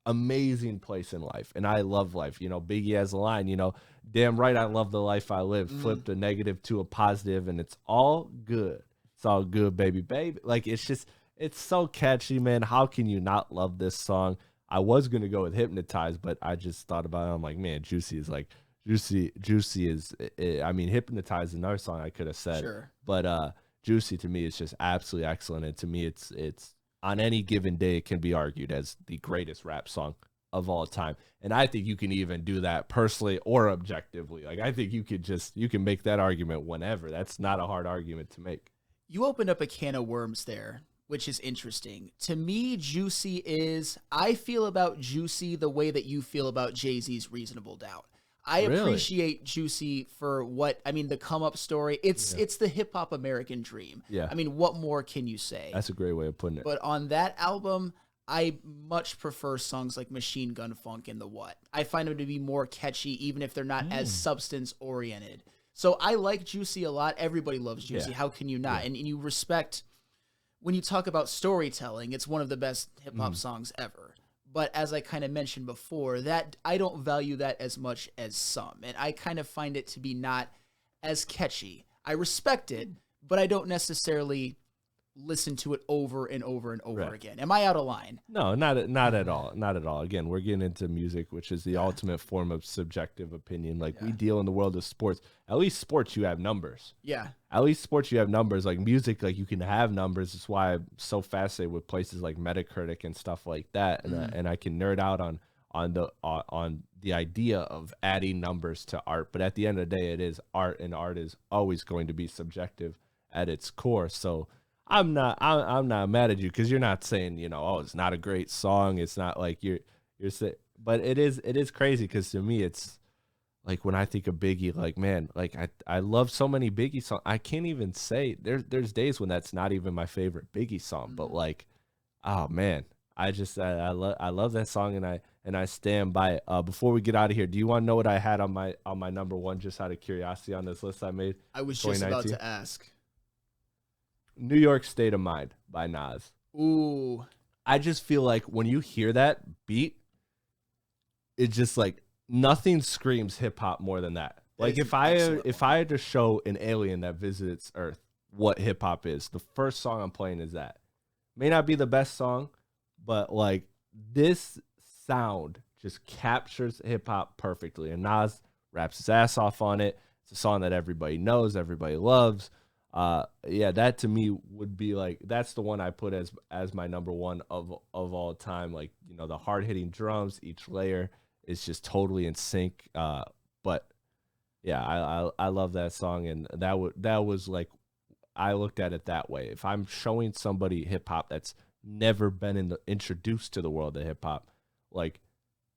Speaker 1: amazing place in life, and I love life. You know, Biggie has a line, you know, damn right I love the life I live. Flipped a negative to a positive, and it's all good. It's all good, baby, baby. Like, it's just, it's so catchy, man. How can you not love this song? I was gonna go with Hypnotize, but I just thought about it. I'm like, man, Juicy is like, Juicy is. I mean, Hypnotize is another song I could have said,
Speaker 2: Sure.
Speaker 1: but Juicy to me is just absolutely excellent, and to me, it's on any given day, it can be argued as the greatest rap song of all time. And I think you can even do that personally or objectively. Like, I think you can make that argument whenever. That's not a hard argument to make.
Speaker 2: You opened up a can of worms there, which is interesting. To me, Juicy is, I feel about Juicy the way that you feel about Jay-Z's Reasonable Doubt. I appreciate Juicy for what, I mean, the come up story. It's the hip hop American dream.
Speaker 1: Yeah.
Speaker 2: I mean, what more can you say?
Speaker 1: That's a great way of putting it.
Speaker 2: But on that album, I much prefer songs like Machine Gun Funk and The What. I find them to be more catchy, even if they're not as substance oriented. So I like Juicy a lot. Everybody loves Juicy. How can you not? And you respect, when you talk about storytelling, it's one of the best hip hop songs ever. But as I kind of mentioned before, that I don't value that as much as some. And I kind of find it to be not as catchy. I respect it, but I don't necessarily listen to it over and over and over again. Am I out of line?
Speaker 1: No, not at all. Not at all. Again, we're getting into music, which is the ultimate form of subjective opinion. Like, we deal in the world of sports. At least sports, you have numbers.
Speaker 2: Yeah.
Speaker 1: At least sports, you have numbers. Like music, like, you can have numbers. That's why I'm so fascinated with places like Metacritic and stuff like that. And I can nerd out on the idea of adding numbers to art. But at the end of the day, it is art, and art is always going to be subjective at its core. So I'm not mad at you, because you're not saying, you know, oh, it's not a great song. It's not like you're saying, but it is crazy, because to me, it's like, when I think of Biggie, like, man, like, I love so many Biggie songs. I can't even say there's days when that's not even my favorite Biggie song, but like, oh man, I love that song, and I stand by it. Before we get out of here, do you want to know what I had on my number one, just out of curiosity, on this list I made?
Speaker 2: I was just about to ask.
Speaker 1: New York State of Mind by Nas.
Speaker 2: Ooh.
Speaker 1: I just feel like when you hear that beat, it's just like, nothing screams hip hop more than that. Like, if I had to show an alien that visits Earth what hip hop is, the first song I'm playing is that. May not be the best song, but like, this sound just captures hip hop perfectly, and Nas raps his ass off on it. It's a song that everybody knows, everybody loves. That to me would be like, that's the one I put as my number one of all time. Like, you know, the hard hitting drums, each layer is just totally in sync. But yeah, I love that song, and that was like, I looked at it that way. If I'm showing somebody hip hop that's never been introduced to the world of hip hop, like,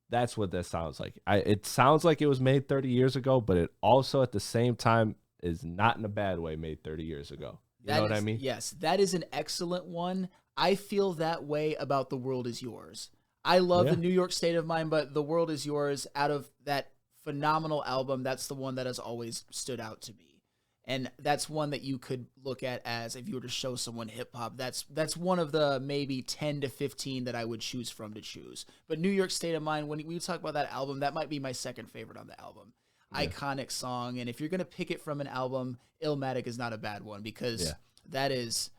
Speaker 1: that's what that sounds like. It sounds like it was made 30 years ago, but it also at the same time is not in a bad way made 30 years ago. You know what I mean?
Speaker 2: Yes, that is an excellent one. I feel that way about The World Is Yours. I love the New York State of Mind, but The World Is Yours, out of that phenomenal album, that's the one that has always stood out to me. And that's one that you could look at as, if you were to show someone hip hop, that's one of the maybe 10 to 15 that I would choose from to choose. But New York State of Mind, when we talk about that album, that might be my second favorite on the album. Iconic song. And if you're going to pick it from an album, Illmatic is not a bad one, because that is,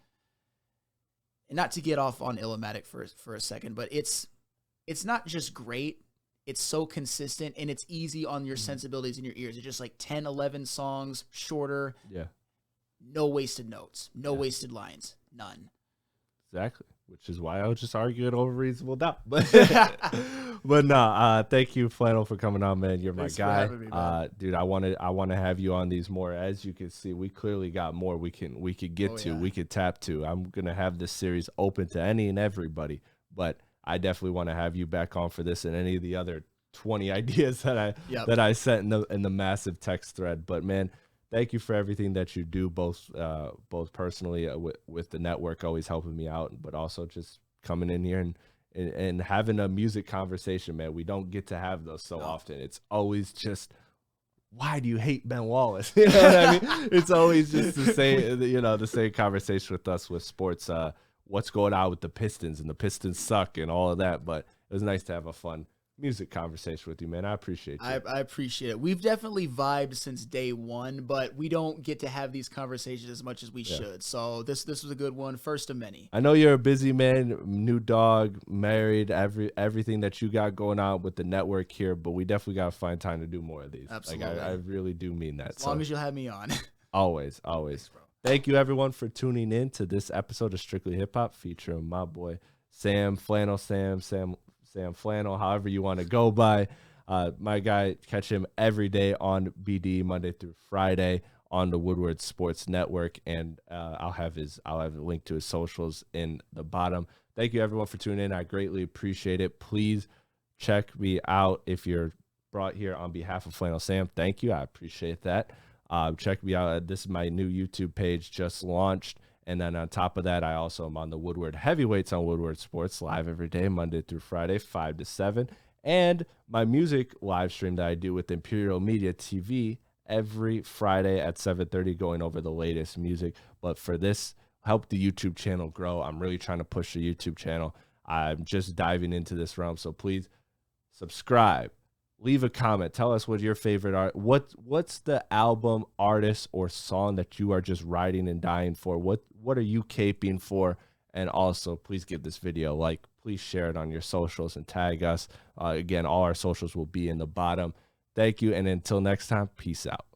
Speaker 2: not to get off on Illmatic for a second, but it's not just great. It's so consistent, and it's easy on your sensibilities and your ears. It's just like 10, 11 songs, shorter. Yeah. No wasted notes. No wasted lines. None.
Speaker 1: Exactly. Which is why I was just arguing over Reasonable Doubt. But thank you, Flannel, for coming on, man. You're my guy.
Speaker 2: For having me, man.
Speaker 1: Dude, I want to have you on these more. As you can see, we clearly got more we could get to. We could tap to. I'm gonna have this series open to any and everybody, but I definitely want to have you back on for this and any of the other 20 ideas that I sent in the massive text thread. But man, thank you for everything that you do, both personally with the network, always helping me out, but also just coming in here and having a music conversation, man. We don't get to have those so often. It's always just, why do you hate Ben Wallace? You know what I mean? It's always just the same conversation with us with sports. What's going on with the Pistons, and the Pistons suck and all of that. But it was nice to have a fun music conversation with you, man. I appreciate you.
Speaker 2: I appreciate it. We've definitely vibed since day one, but we don't get to have these conversations as much as we should. So this was a good one, first of many.
Speaker 1: I know you're a busy man, new dog, married, everything that you got going on with the network here, but we definitely got to find time to do more of these.
Speaker 2: Absolutely.
Speaker 1: Like I really do mean that.
Speaker 2: As long as you'll have me on.
Speaker 1: Always. Thanks, thank you everyone for tuning in to this episode of Strictly Hip Hop featuring my boy Sam Flannel Sam Flannel, however you want to go by. My guy, catch him every day on BD, Monday through Friday on the Woodward Sports Network, and I'll have a link to his socials in the bottom. Thank you everyone for tuning in. I greatly appreciate it. Please check me out if you're brought here on behalf of Flannel Sam. Thank you. I appreciate that. Check me out. This is my new YouTube page, just launched. And then on top of that, I also am on the Woodward Heavyweights on Woodward Sports, live every day, Monday through Friday, 5 to 7. And my music live stream that I do with Imperial Media TV every Friday at 7:30, going over the latest music. But for this, help the YouTube channel grow. I'm really trying to push the YouTube channel. I'm just diving into this realm. So please subscribe. Leave a comment. Tell us what your favorite art. What's the album, artist, or song that you are just riding and dying for? What are you caping for? And also, please give this video a like. Please share it on your socials and tag us. Again, all our socials will be in the bottom. Thank you, and until next time, peace out.